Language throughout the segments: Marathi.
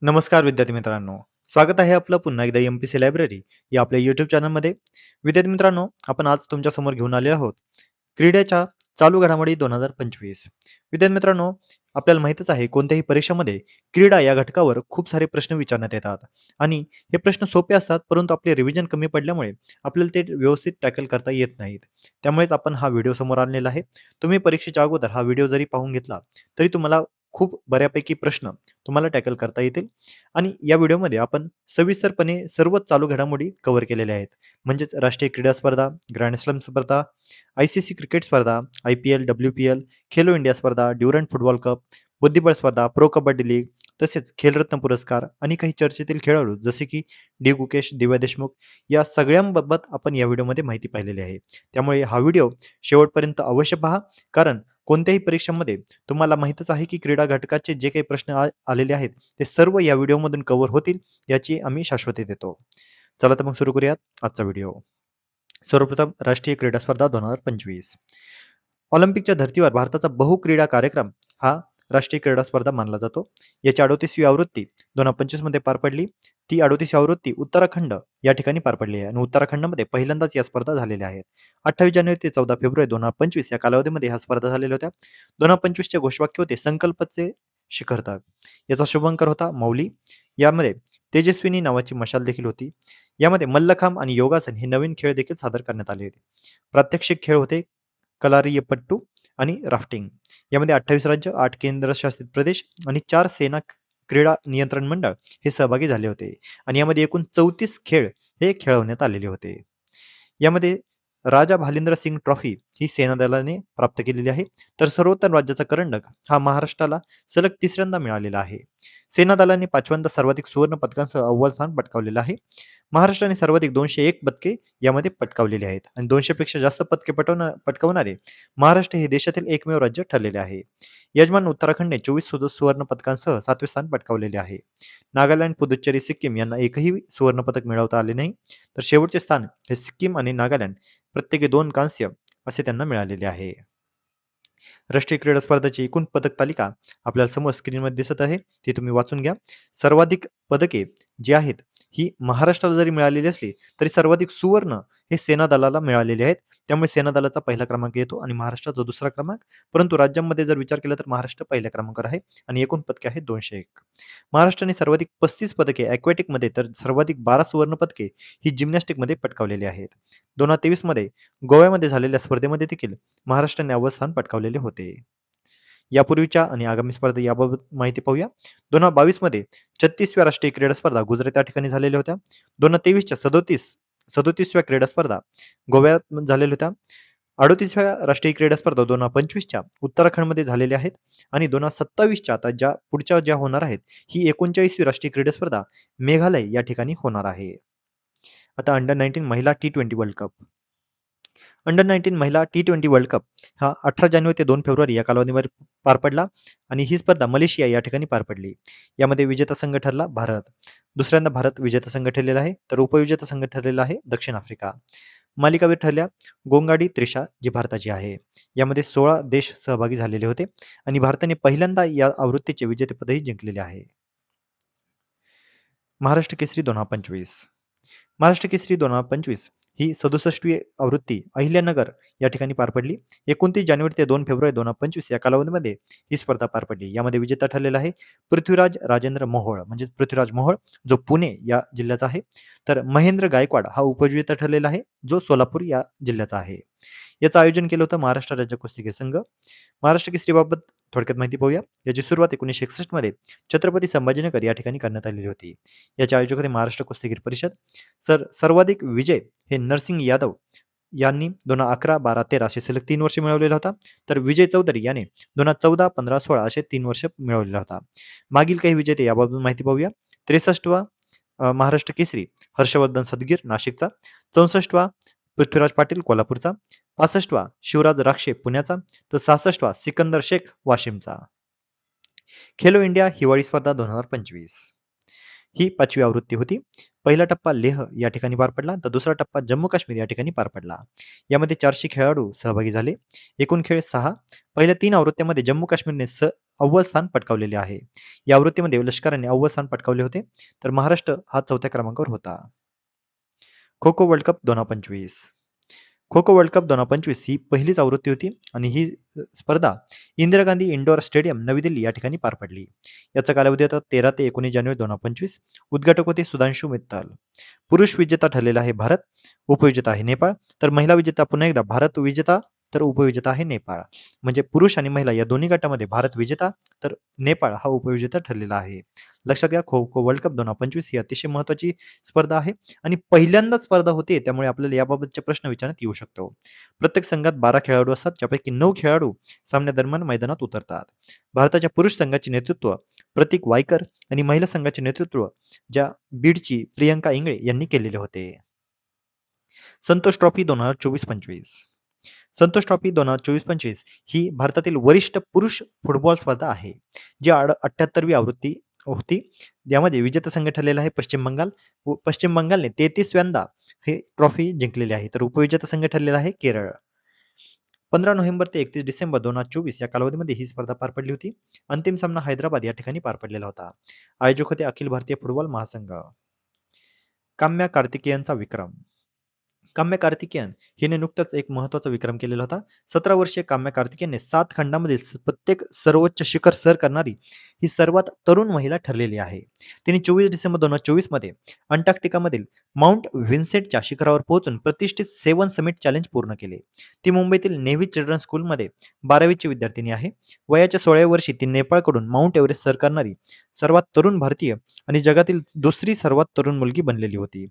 नमस्कार विद्यार्थी मित्रांनो. स्वागत आहे आपलं पुन्हा एकदा एम-पी-सी लायब्ररी या आपल्या यूट्यूब चॅनलमध्ये. विद्यार्थी मित्रांनो, आपण आज तुमच्या समोर घेऊन आलेलो आहोत क्रीडेच्या चालू घडामोडी 2025. विद्यार्थी मित्रांनो, आपल्याला माहीतच आहे कोणत्याही परीक्षेमध्ये क्रीडा या घटकावर खूप सारे प्रश्न विचारण्यात येतात आणि हे प्रश्न सोपे असतात, परंतु आपले रिव्हिजन कमी पडल्यामुळे आपल्याला ते व्यवस्थित टॅकल करता येत नाहीत. त्यामुळेच आपण हा व्हिडिओ समोर आणलेला आहे. तुम्ही परीक्षेच्या अगोदर हा व्हिडिओ जरी पाहून घेतला, तरी तुम्हाला खूप बऱ्यापैकी प्रश्न तुम्हाला टॅकल करता येतील आणि या व्हिडिओमध्ये आपण सविस्तरपणे सर्वच चालू घडामोडी कव्हर केलेल्या आहेत. म्हणजेच राष्ट्रीय क्रीडा स्पर्धा, ग्रँड स्लॅम स्पर्धा, आय-सी-सी क्रिकेट स्पर्धा, आय-पी-एल, डब्ल्यू-पी-एल, खेलो इंडिया स्पर्धा, ड्युरंड फुटबॉल कप, बुद्धिबळ स्पर्धा, प्रो कबड्डी लीग, तसेच खेलरत्न पुरस्कार आणि काही चर्चेतील खेळाडू जसे की डी. गुकेश, दिव्या देशमुख या सगळ्यांबाबत आपण या व्हिडिओमध्ये माहिती पाहिलेली आहे. त्यामुळे हा व्हिडिओ शेवटपर्यंत अवश्य पहा, कारण कोणत्याही परीक्षेमध्ये तुम्हाला माहीतच आहे की क्रीडा घटकाचे जे काही प्रश्न आलेले आहेत, ते सर्व या व्हिडिओमधून कव्हर होतील याची आम्ही शाश्वती देतो. चला तर मग सुरू करूयात आजचा व्हिडिओ. सर्वप्रथम राष्ट्रीय क्रीडा स्पर्धा 2025. ऑलिम्पिकच्या धर्तीवर भारताचा बहुक्रीडा कार्यक्रम हा राष्ट्रीय क्रीडा स्पर्धा मानला जातो. याची 38वी आवृत्ती 2025 मध्ये पार पडली. ती 38वी आवृत्ती उत्तराखंड या ठिकाणी पार पडली आहे आणि उत्तराखंडमध्ये पहिल्यांदाच या स्पर्धा झालेल्या आहेत. 28 जानेवारी ते 14 फेब्रुवारी 2025 या कालावधीमध्ये ह्या स्पर्धा झालेल्या होत्या. 2025 चे घोषवाक्य होते संकल्पचे शिखर तक. याचा शुभंकर होता मौली. यामध्ये तेजस्विनी नावाची मशाल देखील होती. यामध्ये मल्लखांब आणि योगासन हे नवीन खेळ देखील सादर करण्यात आले होते. प्रात्यक्षिक खेळ होते कलारीपट्टू आणि राफ्टिंग. यामध्ये 28 राज्य, 8 केंद्रशासित प्रदेश आणि 4 सेना क्रीडा नियंत्रण मंडळ हे सहभागी झाले होते आणि यामध्ये एकूण 34 खेळ हे खेळवण्यात आलेले होते. यामध्ये राजा भालिंद्र सिंग ट्रॉफी ही सेना दलाने प्राप्त केलेली आहे, तर सर्वोत्तम राज्याचा करंडक हा महाराष्ट्राला सलग तिसऱ्यांदा मिळालेला आहे. सेना दलाने पाचव्यांदा सर्वाधिक सुवर्ण पदकांसह अव्वल स्थान पटकावलेलं आहे. महाराष्ट्राने सर्वाधिक 201 पदके यामध्ये पटकावलेली आहेत आणि 200 पेक्षा जास्त पदके पटकावणारे महाराष्ट्र हे देशातील एकमेव राज्य ठरलेले आहे. यजमान उत्तराखंडने 24 सुवर्ण पदकांसह 7वे स्थान पटकावलेले आहे. नागालँड, पुदुच्चेरी, सिक्कीम यांना एकही सुवर्ण पदक मिळवता आले नाही, तर शेवटचे स्थान हे सिक्कीम आणि नागालँड प्रत्येकी 2 कांस्य असे त्यांना मिळालेले आहे. राष्ट्रीय क्रीडा स्पर्धेची एकूण पदक तालिका आपल्याला समोर स्क्रीनमध्ये दिसत आहे, ती तुम्ही वाचून घ्या. सर्वाधिक पदके जी आहेत ही महाराष्ट्राला जरी मिळालेली असली तरी सर्वाधिक सुवर्ण हे सेना दलाला मिळालेले आहेत. त्यामुळे सेना दलाचा पहिला क्रमांक येतो आणि महाराष्ट्राचा दुसरा क्रमांक. परंतु राज्यांमध्ये जर विचार केला तर महाराष्ट्र पहिल्या क्रमांकावर आहे आणि एकूण पदके आहेत 201. महाराष्ट्राने सर्वाधिक 35 पदके ॲक्वॅटिकमध्ये तर सर्वाधिक 12 सुवर्ण पदके ही जिम्नॅस्टिकमध्ये पटकावलेली आहेत. 2023 मध्ये गोव्यामध्ये झालेल्या स्पर्धेमध्ये देखील महाराष्ट्राने अव्वल स्थान पटकावलेले होते. यापूर्वीच्या आणि आगामी स्पर्धा याबाबत माहिती पाहूया. 2022 मध्ये 36व्या राष्ट्रीय क्रीडा स्पर्धा गुजरात या ठिकाणी झालेल्या होत्या. 2023च्या 37व्या क्रीडा स्पर्धा गोव्यात झालेल्या होत्या. 38व्या राष्ट्रीय क्रीडा स्पर्धा 2025च्या उत्तराखंडमध्ये झालेल्या आहेत आणि 2027च्या आता पुढच्या ज्या होणार आहेत, ही 39वी राष्ट्रीय क्रीडा स्पर्धा मेघालय या ठिकाणी होणार आहे. आता अंडर 19 महिला T20 वर्ल्ड कप. अंडर 19 महिला T20 वर्ल्ड कप हा 18 जानेवारी ते 2 फेब्रुवारी या कालावधीमध्ये पार पडला आणि ही स्पर्धा मलेशिया या ठिकाणी पार पडली. यामध्ये विजेता संघ ठरला भारत. दुसऱ्यांदा भारत विजेता संघ ठरलेला आहे, तर उपविजेता संघ ठरलेला आहे दक्षिण आफ्रिका. मालिकावीर ठरल्या गोंगाडी त्रिशा जी भारताची आहे. यामध्ये 16 देश सहभागी झालेले होते आणि भारताने पहिल्यांदा या आवृत्तीचे विजेतेपदही जिंकलेले आहे. महाराष्ट्र केसरी 2025. महाराष्ट्र केसरी 2025 ही 67वी आवृत्ती अहिल्यानगर या ठिकाणी पार पडली. 29 जानेवारी ते 2 फेब्रुवारी 2025 या कालावधीमध्ये ही स्पर्धा पार पडली. यामध्ये विजेता ठरलेला आहे पृथ्वीराज राजेंद्र मोहोळ, म्हणजे पृथ्वीराज मोहोळ जो पुणे या जिल्ह्याचा आहे, तर महेंद्र गायकवाड हा उपविजेता ठरलेला आहे, जो सोलापूर या जिल्ह्याचा आहे. याचं आयोजन केलं होतं महाराष्ट्र राज्य कुस्तीगीर संघ. महाराष्ट्र केसरीबाबत थोडक्यात माहिती पाहूया. याची सुरुवात 1961 मध्ये छत्रपती संभाजीनगर या ठिकाणी करण्यात आलेली होती. याचे आयोजक होते महाराष्ट्र कुस्तीगीर परिषद. सर्वाधिक विजय हे नरसिंग यादव यांनी 2011, 12, 13 असे सलग 3 वर्ष मिळवलेला होता. तर विजय चौधरी याने 2014, 15, 16 असे 3 वर्ष मिळवलेला होता. मागील काही विजेते याबाबत माहिती पाहूया. 63वा महाराष्ट्र केसरी हर्षवर्धन सदगीर नाशिकचा. 64वा पृथ्वीराज पाटील कोल्हापूरचा. 65वा शिवराज राक्षे पुण्याचा. तर 66वा सिकंदर शेख वाशिमचा. खेलो इंडिया हिवाळी स्पर्धा 2025 ही 5वी आवृत्ती होती. पहिला टप्पा लेह या ठिकाणी पार पडला, तर दुसरा टप्पा जम्मू काश्मीर या ठिकाणी पार पडला. यामध्ये 400 खेळाडू सहभागी झाले. एकूण खेळ 6. पहिल्या 3 आवृत्त्यांमध्ये जम्मू काश्मीरने अव्वल स्थान पटकावलेले आहे. या आवृत्तीमध्ये लष्कराने अव्वल स्थान पटकावले होते, तर महाराष्ट्र हा 4थ्या क्रमांकावर होता. Kho kho world cup 2025. Kho kho world cup 2025 ही पहिलीच आवृत्ती होती आणि ही स्पर्धा इंदिरा गांधी इंडोर स्टेडियम नवी दिल्ली या ठिकाणी पार पडली. याचा कालावधी होता 13 ते 19 जानेवारी 2025. उद्घाटक होते सुधांशु मित्तल. पुरुष विजेता ठरलेला आहे भारत, उपविजेता आहे नेपाळ. तर महिला विजेता पुन्हा एकदा भारत विजेता, तर उपविजेता आहे नेपाळ. म्हणजे पुरुष आणि महिला या दोन्ही गटामध्ये भारत विजेता, तर नेपाळ हा उपविजेता ठरलेला आहे. लक्षात घ्या, खो खो वर्ल्ड कप 2025 ही अतिशय महत्त्वाची स्पर्धा आहे आणि पहिल्यांदाच स्पर्धा होते, त्यामुळे आपल्याला याबाबतचे प्रश्न विचारण्यात येऊ शकतो. प्रत्येक संघात 12 खेळाडू असतात, ज्यापैकी 9 खेळाडू सामन्यादरम्यान मैदानात उतरतात. भारताच्या पुरुष संघाचे नेतृत्व प्रतीक वायकर आणि महिला संघाचे नेतृत्व ज्या बीडची प्रियंका इंगळे यांनी केलेले होते. संतोष ट्रॉफी 2024-25. संतोष ट्रॉफी 2024-25 ही भारतातील वरिष्ठ पुरुष फुटबॉल स्पर्धा आहे, जी 78वी आवृत्ती होती. यामध्ये विजेता संघ ठरलेला आहे पश्चिम बंगाल. पश्चिम बंगालने 33व्यांदा हे ट्रॉफी जिंकलेली आहे, तर उपविजेता संघ ठरलेला आहे केरळ. 15 नोव्हेंबर ते 31 डिसेंबर 2024 या कालावधीमध्ये ही स्पर्धा पार पडली होती. अंतिम सामना हैदराबाद या ठिकाणी पार पडलेला होता. आयोजक होते अखिल भारतीय फुटबॉल महासंघ. काम्या कार्तिकेयनचा विक्रम. काम्या कार्तिकेयन हिने नुकताच एक महत्त्वाचा विक्रम केलेला होता. 17 वर्षीय काम्या कार्तिकेयनने 7 खंडामधील प्रत्येक सर्वोच्च शिखर सर करणारी ही सर्वात तरुण महिला ठरलेली आहे. तिने 24 डिसेंबर 2024 मध्ये अंटार्क्टिकामधील माउंट व्हिन्सेंटच्या शिखरावर पोहोचून प्रतिष्ठित 7 समिट चॅलेंज पूर्ण केले. ती मुंबईतील नेव्ही चिल्ड्रन स्कूलमध्ये 12वीची विद्यार्थिनी आहे. वयाच्या 16व्या वर्षी ती नेपाळकडून माउंट एव्हरेस्ट सर करणारी सर्वात तरुण भारतीय आणि जगातील दुसरी सर्वात तरुण मुलगी बनलेली होती.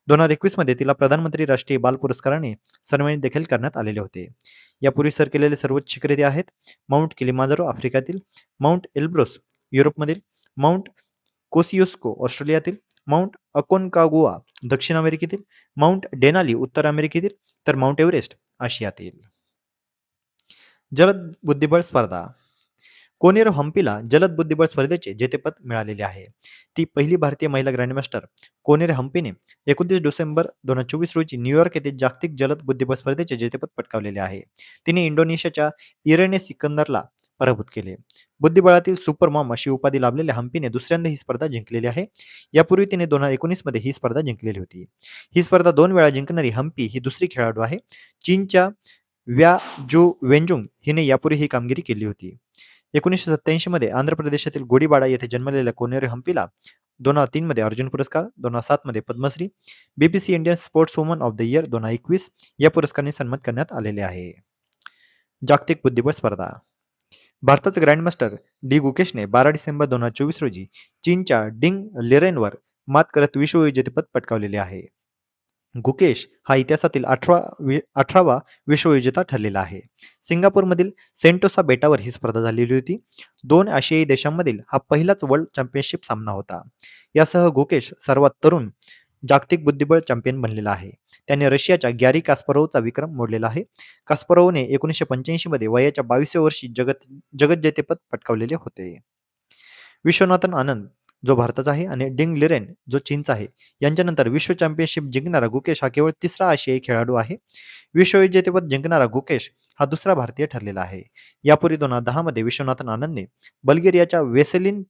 2021 मध्ये तिला प्रधानमंत्री राष्ट्रीय बाल पुरस्काराने सन्मानित देखील करण्यात आलेले होते. यापूर्वी सर केलेले सर्वोच्च शिखरे ते आहेत: माउंट किलिमांजारो आफ्रिकातील, माउंट एल्ब्रोस युरोपमधील, माउंट कोसियुस्को ऑस्ट्रेलियातील, माउंट अकोनकागुआ दक्षिण अमेरिकेतील, माउंट डेनाली उत्तर अमेरिकेतील, तर माउंट एव्हरेस्ट आशियातील. जलद बुद्धिबळ स्पर्धा. कोनेरो हम्पीला जलद बुद्धिबळ स्पर्धेचे जेतेपद मिळालेले आहे. ती पहिली भारतीय महिला ग्रँडमास्टर कोनेरो हम्पीने 29 डिसेंबर 2024 रोजी न्यूयॉर्क येथे जागतिक जलद बुद्धिबळ स्पर्धेचे जेतेपद पटकावलेले आहे. तिने इंडोनेशियाच्या इरेने सिकंदरला पराभूत केले. बुद्धिबळातील सुपरमॉम अशी उपाधी लाभलेल्या हम्पीने दुसऱ्यांदा ही स्पर्धा जिंकलेली आहे. यापूर्वी तिने 2019 मध्ये ही स्पर्धा जिंकलेली होती. ही स्पर्धा 2 वेळा जिंकणारी हम्पी ही दुसरी खेळाडू आहे. चीनच्या व्या जू वेंजुंग हिने यापूर्वी ही कामगिरी केली होती. 1987 मध्ये आंध्र प्रदेशातील गोडीबाडा येथे जन्मलेल्या कोनेरो हम्पीला 2003 मध्ये अर्जुन पुरस्कार, 2007 मध्ये Padmashri, BBC Indian sports woman of the year 2021 या पुरस्काराने सन्मानित करण्यात आलेले आहे. जागतिक बुद्धिबळ स्पर्धा. भारताचे ग्रँडमास्टर डी गुकेशने 12 डिसेंबर 2024 रोजी चीनच्या डिंग लिरेनवर मात करत विश्वविजेतेपद पटकावलेले आहे. गुकेश हा इतिहासातील 18वा विश्वविजेता ठरलेला आहे. सिंगापूरमधील सेंटोसा बेटावर ही स्पर्धा झालेली होती. 2 आशियाई देशांमधील हा पहिलाच वर्ल्ड चॅम्पियनशिप सामना होता. यासह गुकेश सर्वात तरुण जागतिक बुद्धिबळ चॅम्पियन बनलेला आहे. त्याने रशियाच्या गॅरी कास्परोवचा विक्रम मोडलेला आहे. कास्परोवने 1985 मध्ये वयाच्या 22व्या वर्षी जगज्जेतेपद पटकावलेले होते. विश्वनाथन आनंद जो भारताचा आहे आणि डिंग लिरेन जो चीनचा आहे, यांच्यानंतर विश्व चॅम्पियनशिप जिंकणारा गुकेश हा केवळ तिसरा आशियाई खेळाडू आहे. विश्वविजेतेपद जिंकणारा गुकेश हा दुसरा भारतीय ठरलेला आहे. यापूर्वी 2010 मध्ये विश्वनाथन आनंदने बल्गेरियाच्या वेसेलिन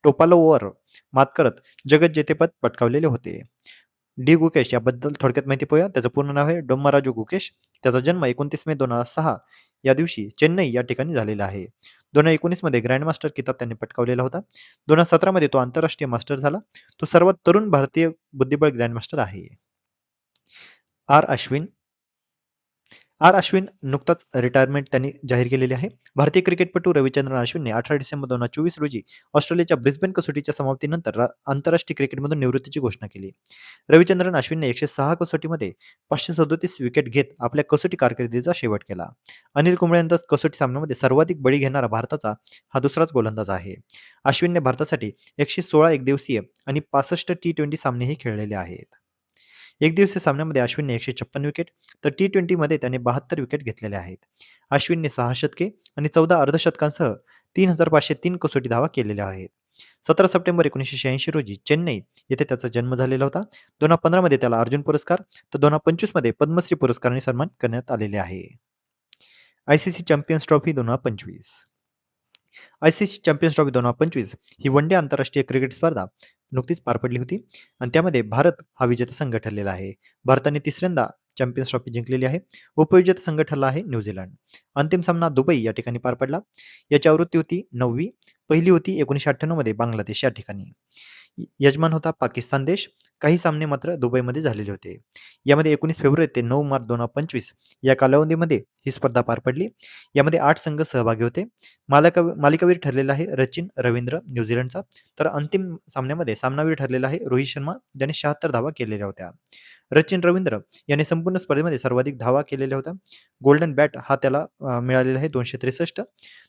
टोपालोववर मात करत जगज्जेतेपद पटकावलेले होते. डी गुकेश याबद्दल थोडक्यात माहिती पाहूया. त्याचं पूर्ण नाव आहे डोम्माराजू गुकेश. त्याचा जन्म 29 मे 2006 या दिवशी चेन्नई या ठिकाणी झालेला आहे. 2019 मध्ये ग्रँडमास्टर किताब त्यांनी पटकावलेला होता. 2017 मध्ये तो आंतरराष्ट्रीय मास्टर झाला. तो सर्वात तरुण भारतीय बुद्धिबळ ग्रँडमास्टर आहे. आर अश्विन नुकताच रिटायरमेंट त्यांनी जाहीर केलेली आहे. भारतीय क्रिकेटपटू रविचंद्रन अश्विनने 18 डिसेंबर 2024 रोजी ऑस्ट्रेलियाच्या ब्रिस्बेन कसोटीच्या समाप्तीनंतर आंतरराष्ट्रीय क्रिकेटमधून निवृत्तीची घोषणा केली. रविचंद्रन अश्विनने 106 कसोटीमध्ये 537 विकेट घेत आपल्या कसोटी कारकिर्दीचा शेवट केला. अनिल कुंबळेनंतर कसोटी सामन्यामध्ये सर्वाधिक बळी घेणारा भारताचा हा दुसराच गोलंदाज आहे. अश्विनने भारतासाठी 116 एकदिवसीय आणि 65 टी20 सामनेही खेळलेले आहेत. एकदिवसीय सामन्यामध्ये अश्विनने 156 विकेट, तर टी20मध्ये त्याने 72 विकेट घेतलेल्या आहेत. अश्विनने 6 शतके आणि 14 अर्धशतकांसह 3503 कसोटी धावा केलेल्या आहेत. 17 सप्टेंबर 1986 रोजी चेन्नई येथे त्याचा जन्म झालेला होता. 2015 मध्ये त्याला अर्जुन पुरस्कार तर 2025 मध्ये पद्मश्री पुरस्काराने सन्मान करण्यात आलेले आहे. ICC champions trophy 2025. ICC champions trophy 2025 ही वन डे आंतरराष्ट्रीय क्रिकेट स्पर्धा नुकतीच पार पडली होती आणि त्यामध्ये भारत हा विजेता संघ ठरलेला आहे. भारताने तिसऱ्यांदा चॅम्पियन्स ट्रॉफी जिंकलेली आहे. उपविजेता संघ ठरला आहे न्यूझीलंड. अंतिम सामना दुबई या ठिकाणी पार पडला. याची आवृत्ती होती 9वी. पहिली होती 1998 मध्ये बांगलादेश या ठिकाणी. यजमान होता पाकिस्तान देश. काही सामने मात्र दुबईमध्ये झालेले होते. यामध्ये 19 फेब्रुवारी ते 9 मार्च 2025 या कालावधीमध्ये ही स्पर्धा पार पडली. यामध्ये 8 संघ सहभागी होते. मालिकावीर ठरलेला आहे सचिन रवींद्र न्यूझीलंडचा. तर अंतिम सामन्यामध्ये सामनावीर ठरलेला आहे रोहित शर्मा ज्याने 76 धावा केलेल्या होत्या. सचिन रवींद्र याने संपूर्ण स्पर्धेमध्ये सर्वाधिक धावा केलेल्या होत्या. गोल्डन बॅट हा त्याला मिळालेला आहे 263.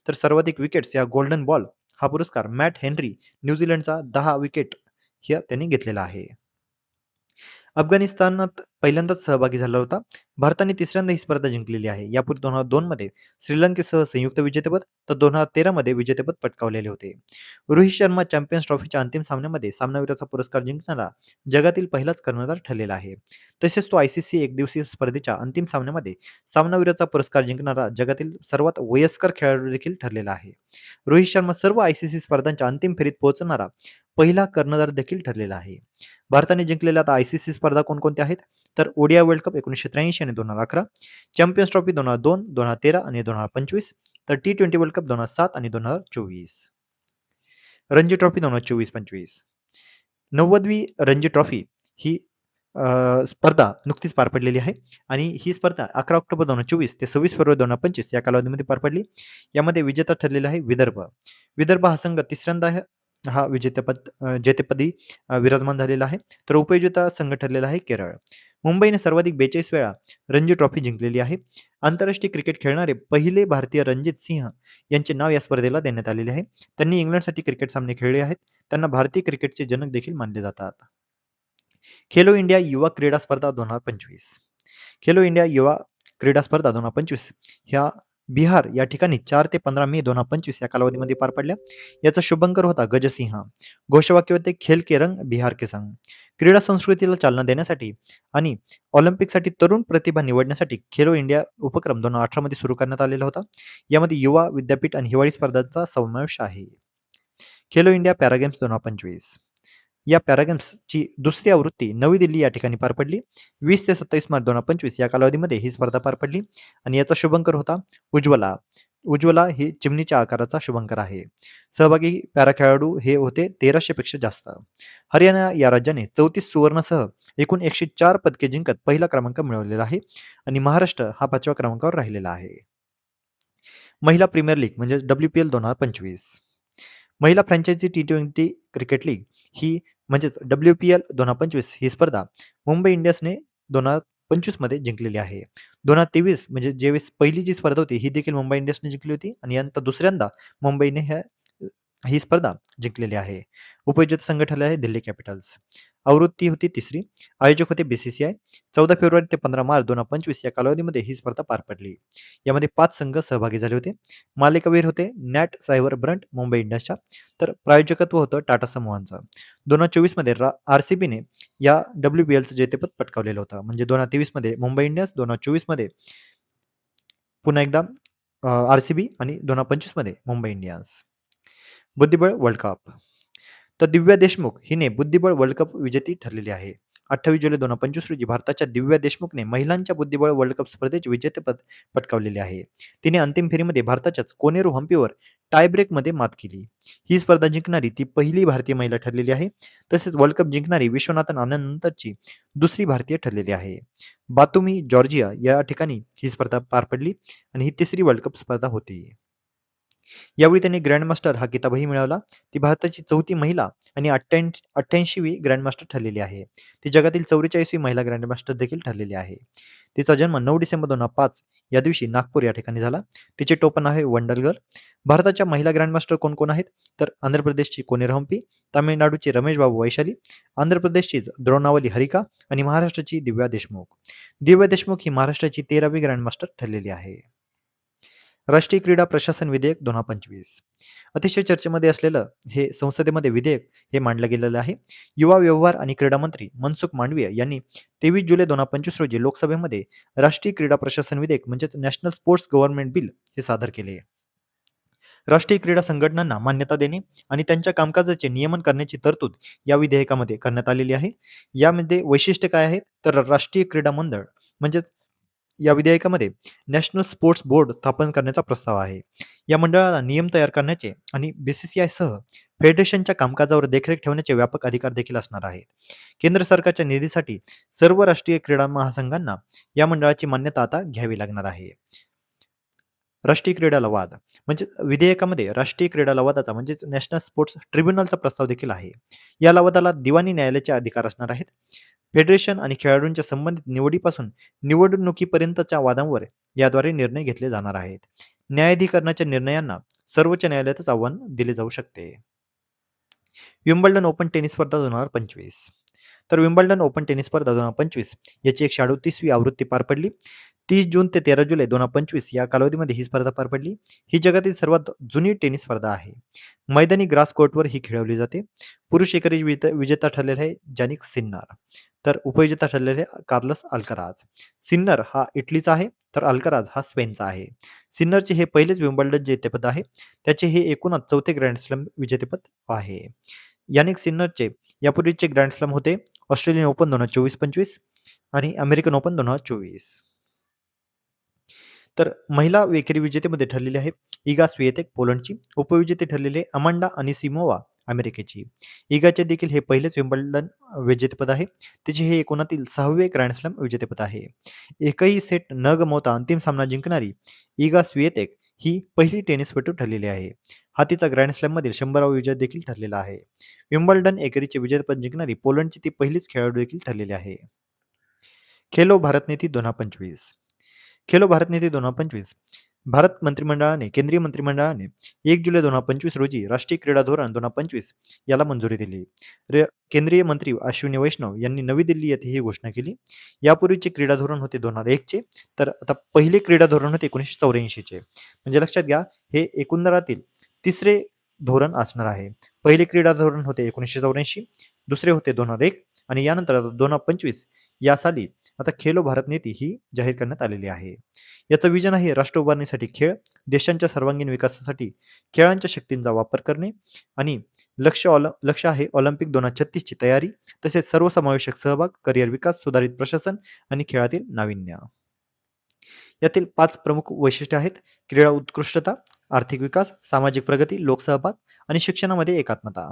तर सर्वाधिक विकेट्स या गोल्डन बॉल हा पुरस्कार मॅट हेनरी न्यूझीलंडचा 10 विकेट ह्या त्यांनी घेतलेला आहे. अफगाणिस्तानात पहिल्यांदाच सहभागी झाला होता. भारताने तिसऱ्यांदा ही स्पर्धा जिंकलेली आहे. यापूर्वी 2002 मध्ये श्रीलंकेसह संयुक्त विजेतेपद तर 2013 मध्ये विजेतेपद पटकावलेले होते. रोहित शर्मा चॅम्पियन्स ट्रॉफीच्या अंतिम सामन्यामध्ये सामनावीराचा पुरस्कार जिंकणारा जगातील पहिलाच कर्णधार ठरलेला आहे. तसेच तो आयसीसी एकदिवसीय स्पर्धेच्या अंतिम सामन्यामध्ये सामनावीराचा पुरस्कार जिंकणारा जगातील सर्वात वयस्कर खेळाडू देखील ठरलेला आहे. रोहित शर्मा सर्व आयसीसी स्पर्धांच्या अंतिम फेरीत पोहोचणारा पहिला कर्णधार देखील ठरलेला आहे. भारताने जिंकलेल्या आता आयसीसी स्पर्धा कोणकोणत्या आहेत तर ओडिया वर्ल्ड कप 1983 आणि 2011, चॅम्पियन्स ट्रॉफी 2002, 2013 आणि 2025, तर T20 वर्ल्ड कप 2007 आणि 2024. रणजी ट्रॉफी 2024-25. 90वी रणजी ट्रॉफी ही स्पर्धा नुकतीच पार पडलेली आहे आणि ही स्पर्धा 11 ऑक्टोबर 2024 ते 26 फेब्रुवारी 2025 या कालावधीमध्ये पार पडली. यामध्ये विजेता ठरलेला आहे विदर्भ. विदर्भ हा संघ तिसऱ्यांदा हा जेतेपदी विराजमान झालेला आहे. तर उपविजेता संघ ठरलेला आहे केरळ. मुंबईने सर्वाधिक 42 वेळा रणजी ट्रॉफी जिंकलेली आहे. आंतरराष्ट्रीय क्रिकेट खेळणारे पहिले भारतीय रणजित सिंह यांचे नाव या स्पर्धेला देण्यात आलेले आहे. त्यांनी इंग्लंडसाठी क्रिकेट सामने खेळले आहेत. त्यांना भारतीय क्रिकेटचे जनक देखील मानले जातात. खेलो इंडिया युवा क्रीडा स्पर्धा 2025. खेलो इंडिया युवा क्रीडा स्पर्धा 2025 ह्या बिहार या ठिकाणी 4 ते 15 मे 2025 या कालावधीमध्ये पार पडल्या. याचा शुभंकर होता गजसिंह. घोषवाक्य होते खेल के रंग बिहार के संग. क्रीडा संस्कृतीला चालना देण्यासाठी आणि ऑलिम्पिकसाठी तरुण प्रतिभा निवडण्यासाठी खेलो इंडिया उपक्रम 2018 मध्ये सुरू करण्यात आलेला होता. यामध्ये युवा विद्यापीठ आणि हिवाळी स्पर्धांचा समावेश आहे. Khelo India para games 2025. या पॅरागेम्सची दुसरी आवृत्ती नवी दिल्ली या ठिकाणी पार पडली. 20 ते 27 मार्च 2025 या कालावधीमध्ये ही स्पर्धा पार पडली आणि याचा शुभंकर होता उज्ज्वला. उज्ज्वला ही चिमणीच्या आकाराचा शुभंकर आहे. सहभागी पॅरा खेळाडू हे होते 1300 पेक्षा जास्त. हरियाणा या राज्याने 34 सुवर्णसह एकूण 104 पदके जिंकत पहिला क्रमांक मिळवलेला आहे आणि महाराष्ट्र हा 5व्या क्रमांकावर राहिलेला आहे. महिला प्रीमियर लीग म्हणजे WPL 2025. महिला फ्रँचायझी T20 क्रिकेट लीग ही म्हणजेच WPL 2025 ही स्पर्धा मुंबई इंडियन्सने 2025 मध्ये जिंकलेली आहे. 2023 म्हणजे ज्यावेळेस पहिली जी स्पर्धा होती ही देखील मुंबई इंडियन्सने जिंकली होती आणि यानंतर दुसऱ्यांदा मुंबईने ही स्पर्धा जिंकलेली आहे. उपविजेता संघ ठरले आहे दिल्ली कॅपिटल्स. आवृत्ती होती तिसरी. आयोजक होते BCCI. 14 फेब्रुवारी ते 15 मार्च 2025 या कालावधीमध्ये ही स्पर्धा पार पडली. यामध्ये 5 संघ सहभागी झाले होते. मालिकावीर होते नॅट सायबर ब्रंट मुंबई इंडियन्सच्या. तर प्रायोजकत्व होतं टाटा समूहांचं. 2024 मध्ये RCBने या WPLचं जेतेपद पटकावलेलं होतं. म्हणजे 2023 मध्ये मुंबई इंडियन्स, 2024 मध्ये पुन्हा एकदा RCB आणि 2025 मध्ये मुंबई इंडियन्स. बुद्धिबळ वर्ल्ड कप. तर दिव्या देशमुख हिने बुद्धिबळ वर्ल्ड कप विजेती ठरलेली आहे. 28 जुलै 2025 रोजी भारताच्या दिव्या देशमुखने महिलांच्या बुद्धिबळ वर्ल्ड कप स्पर्धेचे विजेतेपद पटकावलेले आहे. तिने अंतिम फेरीमध्ये भारताच्याच कोनेरू हम्पीवर टायब्रेकमध्ये मात केली. ही स्पर्धा जिंकणारी ती पहिली भारतीय महिला ठरलेली आहे. तसेच वर्ल्ड कप जिंकणारी विश्वनाथन आनंदनंतरची दुसरी भारतीय ठरलेली आहे. बातुमी जॉर्जिया या ठिकाणी ही स्पर्धा पार पडली आणि ही तिसरी वर्ल्ड कप स्पर्धा होती. यावेळी त्यांनी ग्रँडमास्टर हा किताबही मिळवला. ती भारताची 4थी महिला आणि 88वी ग्रँडमास्टर ठरलेली आहे. ती जगातील 44वी महिला ग्रँडमास्टर देखील ठरलेली आहे. तिचा जन्म 9 डिसेंबर 2005 या दिवशी नागपूर या ठिकाणी झाला. तिचे टोपण आहे वंडर गर्ल. भारताच्या महिला ग्रँडमास्टर कोण कोण आहेत तर आंध्र प्रदेशची कोनेरू हम्पी, तामिळनाडूची रमेश बाबू वैशाली, आंध्र प्रदेशचीच द्रोणावली हरिका आणि महाराष्ट्राची दिव्या देशमुख. दिव्या देशमुख ही महाराष्ट्राची 13वी ग्रँडमास्टर ठरलेली आहे. राष्ट्रीय क्रीडा प्रशासन विधेयक 2025. अतिशय चर्चेमध्ये असलेलं हे संसदेमध्ये विधेयक हे मांडलं गेलेलं आहे. युवा व्यवहार आणि क्रीडा मंत्री मनसुख मांडवीय यांनी 23 जुलै 2025 रोजी लोकसभेमध्ये राष्ट्रीय क्रीडा प्रशासन विधेयक म्हणजेच नॅशनल स्पोर्ट्स गव्हर्नमेंट बिल हे सादर केले. राष्ट्रीय क्रीडा संघटनांना मान्यता देणे आणि त्यांच्या कामकाजाचे नियमन करण्याची तरतूद या विधेयकामध्ये करण्यात आलेली आहे. यामध्ये वैशिष्ट्य काय आहे तर राष्ट्रीय क्रीडा मंडळ म्हणजेच या विधेयकामध्ये नॅशनल स्पोर्ट्स बोर्ड स्थापन करण्याचा प्रस्ताव आहे. या मंडळाला नियम तयार करण्याचे आणि BCCI सह फेडरेशनच्या कामकाजावर देखरेख ठेवण्याचे व्यापक अधिकार देखील असणार आहेत. केंद्र सरकारच्या निधीसाठी सर्व राष्ट्रीय क्रीडा महासंघांना या मंडळाची मान्यता आता घ्यावी लागणार आहे. राष्ट्रीय क्रीडा लवाद म्हणजे विधेयकामध्ये राष्ट्रीय क्रीडा लवादाचा म्हणजेच नॅशनल स्पोर्ट्स ट्रिब्युनलचा प्रस्ताव देखील आहे. या लवादाला दिवाणी न्यायालयाचे अधिकार असणार आहेत. फेडरेशन आणि खेळाडूंच्या संबंधित निवडीपासून निवडणुकीपर्यंतच्या वादांवर याद्वारे निर्णय घेतले जाणार आहेत. न्यायाधिकरणाच्या निर्णयांना सर्वोच्च न्यायालयातच आव्हान दिले जाऊ शकते. विम्बल्डन ओपन टेनिस स्पर्धा 2025 तर विम्बल्डन ओपन टेनिस स्पर्धा 2025 याची 138वी आवृत्ती पार पडली. 30 जून ते 13 जुलै 2025 या कालावधीमध्ये ही स्पर्धा पार पडली. ही जगातील सर्वात जुनी टेनिस स्पर्धा आहे. मैदानी ग्रास कोर्टवर ही खेळवली जाते. पुरुष एकेरी विजेता ठरलेला आहे जानिक सिन्नर, तर उपविजेता ठरलेले आहे कार्लोस अल्कराज. सिन्नर हा इटलीचा आहे, तर अल्कराज हा स्पेनचा आहे. सिन्नरचे हे पहिलेच विम्बल्डन जेतेपद आहे. त्याचे हे एकूणच चौथे ग्रँड स्लॅम विजेतेपद आहे. यानिक सिन्नरचे यापूर्वीचे ग्रँड स्लॅम होते ऑस्ट्रेलियन ओपन 2024-25 आणि अमेरिकन ओपन 2024. तर महिला एकेरी विजेतेमध्ये ठरलेले आहे इगा स्विएतेक पोलंडची, उपविजेते ठरलेले अमांडा अनिसिमोवा अमेरिकेची. इगाचे देखील हे पहिलेच विम्बल्डन विजेतेपद आहे. तिचे हे एकूणातील 6वे ग्रँड स्लॅम विजेतेपद आहे. एकही सेट न गमावता अंतिम सामना जिंकणारी इगा स्विएतेक ही पहिली टेनिसपटू ठरलेली आहे. हा तिचा ग्रँड स्लॅममधील 100वा विजय देखील ठरलेला आहे. विम्बल्डन एकेरीचे विजेतेपद जिंकणारी पोलंडची ती पहिलीच खेळाडू देखील ठरलेली आहे. खेलो भारत नीती 2025 खेलो भारत नीती 2025 भारत मंत्रिमंडळाने केंद्रीय मंत्रिमंडळाने 1 जुलै 2025 रोजी राष्ट्रीय क्रीडा धोरण 2025 याला मंजुरी दिली. केंद्रीय मंत्री अश्विनी वैष्णव यांनी नवी दिल्ली येथे ही घोषणा केली. यापूर्वीचे क्रीडा धोरण होते 2001 चे, तर आता पहिले क्रीडा धोरण होते 1984 चे. म्हणजे लक्षात घ्या हे एकंदरातील तिसरे धोरण असणार आहे. पहिले क्रीडा धोरण होते 1984, दुसरे होते 2001 आणि यानंतर 2025 या साली आता खेलो भारत नीती ही जाहीर करण्यात आलेली आहे. याचं विजन आहे राष्ट्र उभारणीसाठी खेळ, देशांच्या सर्वांगीण विकासासाठी खेळांच्या शक्तींचा वापर करणे आणि लक्ष आहे ऑलिम्पिक 2036 ची तयारी, तसेच सर्वसमावेशक सहभाग, करिअर विकास, सुधारित प्रशासन आणि खेळातील नाविन्य. यातील 5 प्रमुख वैशिष्ट्ये आहेत: क्रीडा उत्कृष्टता, आर्थिक विकास, सामाजिक प्रगती, लोकसहभाग आणि शिक्षणामध्ये एकात्मता.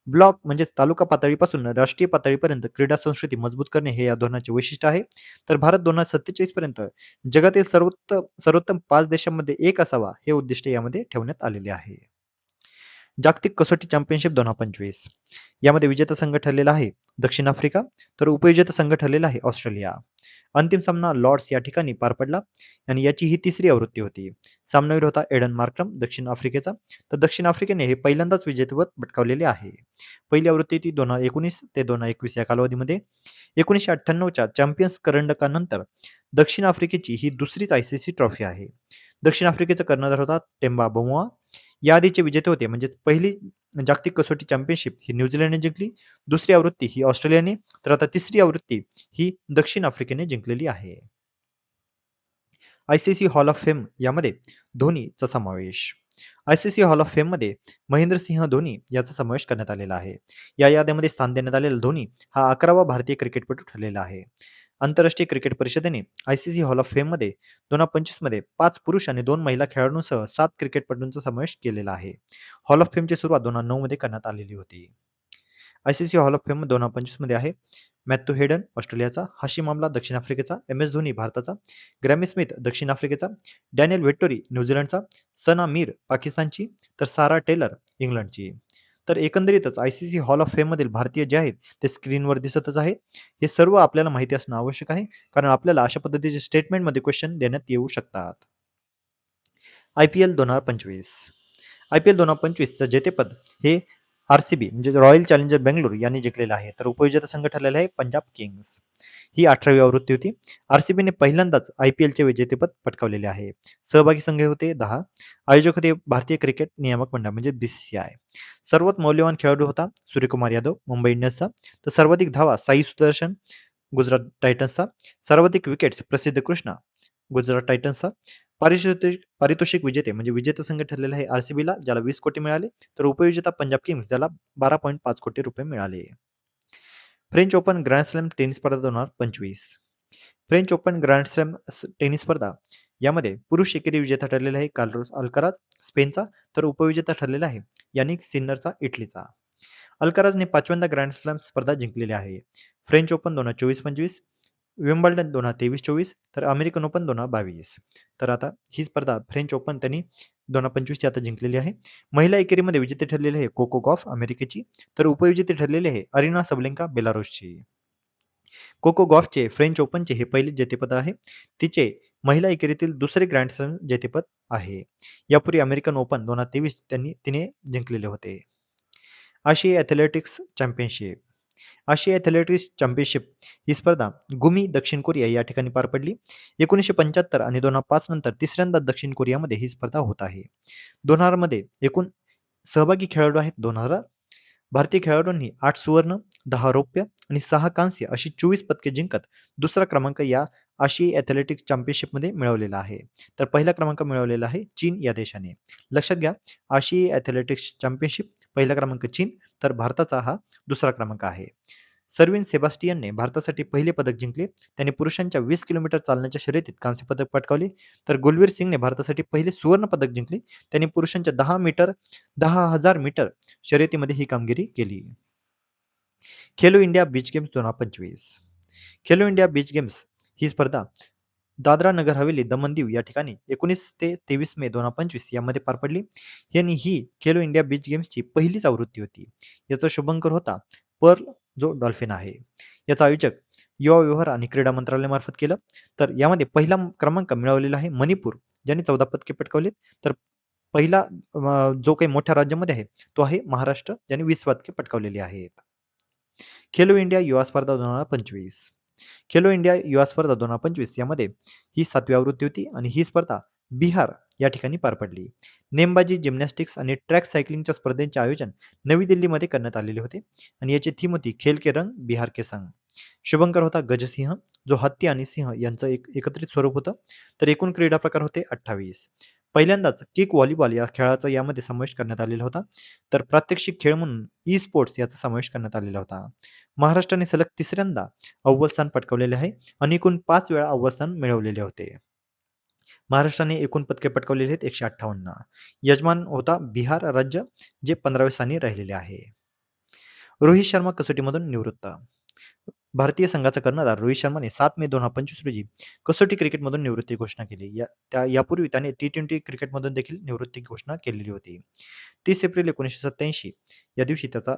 ब्लॉक म्हणजे तालुका पातळीपासून राष्ट्रीय पातळीपर्यंत क्रीडा संस्कृती मजबूत करणे हे या धोरणाचे वैशिष्ट्य आहे. तर भारत 2047 पर्यंत जगातील सर्वोत्तम 5 देशांमध्ये एक असावा हे उद्दिष्ट यामध्ये ठेवण्यात आलेले आहे. जागतिक कसोटी चॅम्पियनशिप 2025 यामध्ये विजेता संघ ठरलेला आहे दक्षिण आफ्रिका, तर उपविजेता संघ ठरलेला आहे ऑस्ट्रेलिया. अंतिम सामना लॉर्ड्स या ठिकाणी पार पडला आणि याची ही तिसरी आवृत्ती होती. सामनावीर होता एडन मार्क्रम दक्षिण आफ्रिकेचा, तर दक्षिण आफ्रिकेने हे पहिल्यांदाच विजेतेपद पटकावलेले आहे. पहिली आवृत्ती ती 2019 ते 2021 या कालावधीमध्ये. 1998च्या चॅम्पियन्स करंडकानंतर दक्षिण आफ्रिकेची ही दुसरीच ICC ट्रॉफी आहे. दक्षिण आफ्रिकेचा कर्णधार होता टेम्बा बमुआ. या आधीचे विजेते होते म्हणजेच पहिली जागतिक कसोटी चॅम्पियनशिप ही न्यूझीलंडने जिंकली, दुसरी आवृत्ती ही ऑस्ट्रेलियाने, तर आता तिसरी आवृत्ती ही दक्षिण आफ्रिकेने जिंकलेली आहे. ICC हॉल ऑफ फेम यामध्ये धोनीचा समावेश. ICC हॉल ऑफ फेममध्ये महेंद्रसिंह धोनी याचा समावेश करण्यात आलेला आहे. या यादीमध्ये स्थान देण्यात आलेला धोनी हा 11वा भारतीय क्रिकेटपटू ठरलेला आहे. आंतरराष्ट्रीय क्रिकेट परिषदेने ICC हॉल ऑफ फेममध्ये 2025 मध्ये 5 पुरुष आणि 2 महिला खेळाडूंसह 7 क्रिकेटपटूंचा समावेश केलेला आहे. हॉल ऑफ फेमची सुरुवात 2009 मध्ये करण्यात आलेली होती. ICC हॉल ऑफ फेम 2025 मध्ये आहे मॅथ्यू हेडन ऑस्ट्रेलियाचा, हाशिम आमला दक्षिण आफ्रिकेचा, MS धोनी भारताचा, ग्रॅमी स्मिथ दक्षिण आफ्रिकेचा, डॅनियल वेट्टोरी न्यूझीलंडचा, सना मीर पाकिस्तानची, तर सारा टेलर इंग्लंडची. तर एकंदरीतच ICC हॉल ऑफ फेम मधील भारतीय जे आहेत ते स्क्रीनवर दिसतच आहे. हे सर्व आपल्याला माहिती असणं आवश्यक आहे, कारण आपल्याला अशा पद्धतीचे स्टेटमेंटमध्ये क्वेश्चन देण्यात येऊ शकतात. IPL 2025 IPL 2025 चं जेतेपद हे आर-सी-बी म्हणजे रॉयल चॅलेंजर बेंगळुरू यांनी जिंकलेला आहे. तर उपविजेता संघ ठरलेला आहे पंजाब किंग्स. ही 18वी आवृत्ती होती. आर-सी-बीने पहिल्यांदाच आय-पी-एलचे विजेतेपद पटकावलेले आहे. सहभागी संघ होते 10. आयोजक होते भारतीय क्रिकेट नियामक मंडळ म्हणजे बी-सी-सी-आय. सर्वात मौल्यवान खेळाडू होता सूर्यकुमार यादव मुंबई इंडियन्सचा. तर सर्वाधिक धावा साई सुदर्शन गुजरात टायटन्सचा. सर्वाधिक विकेट्स प्रसिद्ध कृष्णा गुजरात टायटन्सचा. पारितोषिक विजेते म्हणजे विजेता संघ ठरलेला आहे आर-सी-बीला ज्याला 20 कोटी मिळाले. तर उपविजेता पंजाब किंग्स ज्याला 12.5 कोटी रुपये मिळाले. French open grand slam tennis स्पर्धा 2025. French open grand slam tennis स्पर्धा यामध्ये पुरुष एकेरी विजेता ठरलेला आहे कार्लोस अल्काराज स्पेनचा. तर उपविजेता ठरलेला आहे यानिक सिन्नरचा इटलीचा. अल्काराजने 5व्यांदा ग्रँड स्लॅम स्पर्धा जिंकलेली आहे. फ्रेंच ओपन 2024-25, विम्बल्डन 2023-24, तर अमेरिकन ओपन 2022. तर आता ही स्पर्धा फ्रेंच ओपन त्यांनी 2025ची आता जिंकलेली आहे. महिला एकेरीमध्ये विजेते ठरलेले आहे कोको गॉफ अमेरिकेची. तर उपविजेते ठरलेले आहे अरिना सबलेंका बेलारुसची. कोको गॉफचे फ्रेंच ओपनचे हे पहिले जेतेपद आहे. तिचे महिला एकेरीतील दुसरे ग्रँड स्लॅम जेतेपद आहे. यापूर्वी अमेरिकन ओपन 2023 तिने जिंकलेले होते. आशियाई ॲथलेटिक्स चॅम्पियनशिप. आशिया ॲथलेटिक्स चॅम्पियनशिप ही स्पर्धा गुमी, दक्षिण कोरिया या ठिकाणी पार पडली. 1975 आणि 2005 नंतर तिसऱ्यांदा दक्षिण कोरियामध्ये ही स्पर्धा होत आहे. 2000 मध्ये एकूण सहभागी खेळाडू आहेत 2000. भारतीय खेळाडूंनी 8 सुवर्ण, 10 रौप्य आणि 6 कांस्य अशी 24 पदके जिंकत दुसरा क्रमांक या आशियाई ॲथलेटिक्स चॅम्पियनशिपमध्ये मिळवलेला आहे. तर पहिला क्रमांक मिळवलेला आहे चीन या देशाने. लक्षात घ्या, आशियाई ॲथलेटिक्स चॅम्पियनशिप पहिला क्रमांक चीन, तर भारताचा हा दुसरा क्रमांक आहे. सर्विन सेबास्टियनने भारतासाठी पहिले पदक जिंकले. त्याने पुरुषांच्या 20 किलोमीटर चालण्याच्या शर्यतीत कांस्य पदक पटकावले. तर गुलवीर सिंगने भारतासाठी पहिले सुवर्ण पदक जिंकले. त्यांनी पुरुषांच्या 10,000 मीटर शर्यतीमध्ये ही कामगिरी केली. Khelo India beach games 2025. Khelo India beach games ही स्पर्धा दादरा नगर हवेली दमण दीव या ठिकाणी 19 ते 23 मे 2025 यामध्ये पार पडली. यांनी ही खेलो इंडिया बीच गेम्सची पहिलीच आवृत्ती होती. याचा शुभंकर होता पर्ल जो डॉल्फिन आहे. याचा आयोजक युवा व्यवहार आणि क्रीडा मंत्रालयामार्फत केलं. तर यामध्ये पहिला क्रमांक मिळवलेला आहे मणिपूर ज्यांनी 14 पदके पटकावलीत. तर पहिला जो काही मोठ्या राज्यामध्ये आहे तो आहे महाराष्ट्र ज्यांनी 20 पदके पटकावलेली आहेत. खेलो इंडिया युवा स्पर्धा 2025. खेलो इंडिया युवा स्पर्धा 2025 यामध्ये ही 7वी आवृत्ती होती आणि ही स्पर्धा बिहार या ठिकाणी पार पडली. नेमबाजी, जिम्नॅस्टिक्स आणि ट्रॅक सायकलिंगच्या स्पर्धेचे आयोजन नवी दिल्लीमध्ये करण्यात आलेले होते आणि याची थीम होती खेल के रंग बिहार के संग. शुभंकर होता गजसिंह जो हत्ती आणि सिंह यांचं एक एकत्रित स्वरूप होतं. तर एकूण क्रीडा प्रकार होते 28. पहिल्यांदाच किक व्हॉलीबॉल या खेळाचा यामध्ये समावेश करण्यात आलेला होता. तर प्रात्यक्षिक खेळ म्हणून ई स्पोर्ट्स याचा समावेश करण्यात आलेला होता. महाराष्ट्राने सलग तिसऱ्यांदा अव्वल स्थान पटकावलेले आहे आणि एकूण 5 वेळा अव्वल स्थान मिळवलेले होते. महाराष्ट्राने एकूण पदके पटकावलेली आहेत 158. यजमान होता बिहार राज्य जे 15व्या स्थानी राहिलेले आहे. रोहित शर्मा कसोटीमधून निवृत्त. भारतीय संघाचा कर्णधार रोहित शर्माने 7 मे 2025 रोजी कसोटी क्रिकेटमधून निवृत्ती घोषणा केली. यापूर्वी त्याने टी-20 क्रिकेटमधून देखील निवृत्ती घोषणा केलेली होती. 30 एप्रिल 1987 या दिवशी त्याचा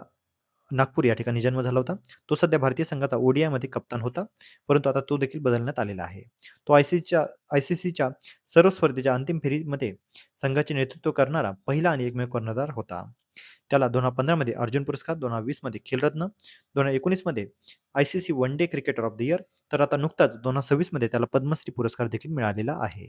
नागपूर या ठिकाणी जन्म झाला होता. तो सध्या भारतीय संघाचा ओडीआयमध्ये कप्तान होता, परंतु आता तो देखील बदलण्यात आलेला आहे. तो आयसीसीच्या सर्व स्पर्धेच्या अंतिम फेरीमध्ये संघाचे नेतृत्व करणारा पहिला आणि एकमेव कर्णधार होता. त्याला 2015 मध्ये अर्जुन पुरस्कार, 2020 मध्ये खेलरत्न, 2019 मध्ये ICC one day cricketer of the year, तर आता नुकताच 2026 मध्ये त्याला पद्मश्री पुरस्कार देखील मिळालेला आहे.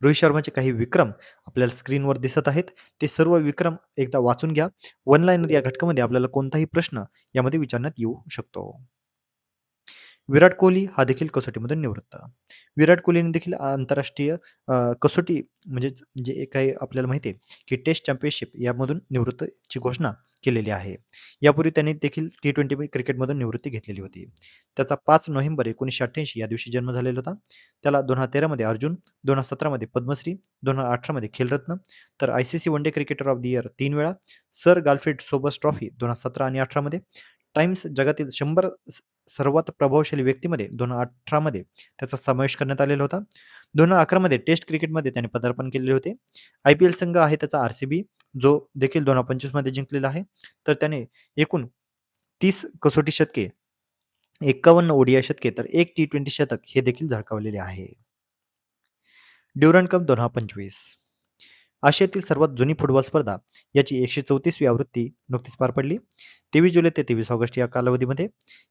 रोहित शर्माचे काही विक्रम आपल्याला स्क्रीनवर दिसत आहेत. ते सर्व विक्रम एकदा वाचून घ्या. वन लाइनर या घटकामध्ये आपल्याला कोणताही प्रश्न यामध्ये विचारण्यात येऊ शकतो. विराट कोहली हा देखील कसोटीमधून निवृत्त. विराट कोहलीने देखील आंतरराष्ट्रीय कसोटी म्हणजे एक काही आपल्याला माहिती आहे की टेस्ट चॅम्पियनशिप यामधून निवृत्तीची घोषणा केलेली आहे. यापूर्वी त्यांनी देखील टी-20 क्रिकेटमधून निवृत्ती घेतलेली होती. त्याचा 5 नोव्हेंबर 1988 या दिवशी जन्म झालेला होता. त्याला 2013 मध्ये अर्जुन, 2017 मध्ये पद्मश्री, 2018 मध्ये खेलरत्न, तर ICC one day cricketer of the year 3 वेळा, सर गालफ्रेड सोबर्स ट्रॉफी 2017 आणि 18 मध्ये, टाइम्स जगातील 100 सर्वात प्रभावशाली व्यक्तीमध्ये 2018 मध्ये त्याचा समावेश करण्यात आलेला होता. 2011 मध्ये टेस्ट क्रिकेटमध्ये त्याने पदार्पण केलेले होते. आय-पी-एल संघ आहे त्याचा आर-सी-बी जो देखील 2025 मध्ये जिंकलेला आहे. तर त्याने एकूण 30 कसोटी शतके, 51 ओडीआय शतके, तर 1 टी-20 शतक हे देखील झळकावलेले आहे. ड्युरंड कप 2025. आशियातील सर्वात जुनी फुटबॉल स्पर्धा याची 134वी आवृत्ती नुकतीच पार पडली. 23 जुलै ते 23 ऑगस्ट या कालावधीमध्ये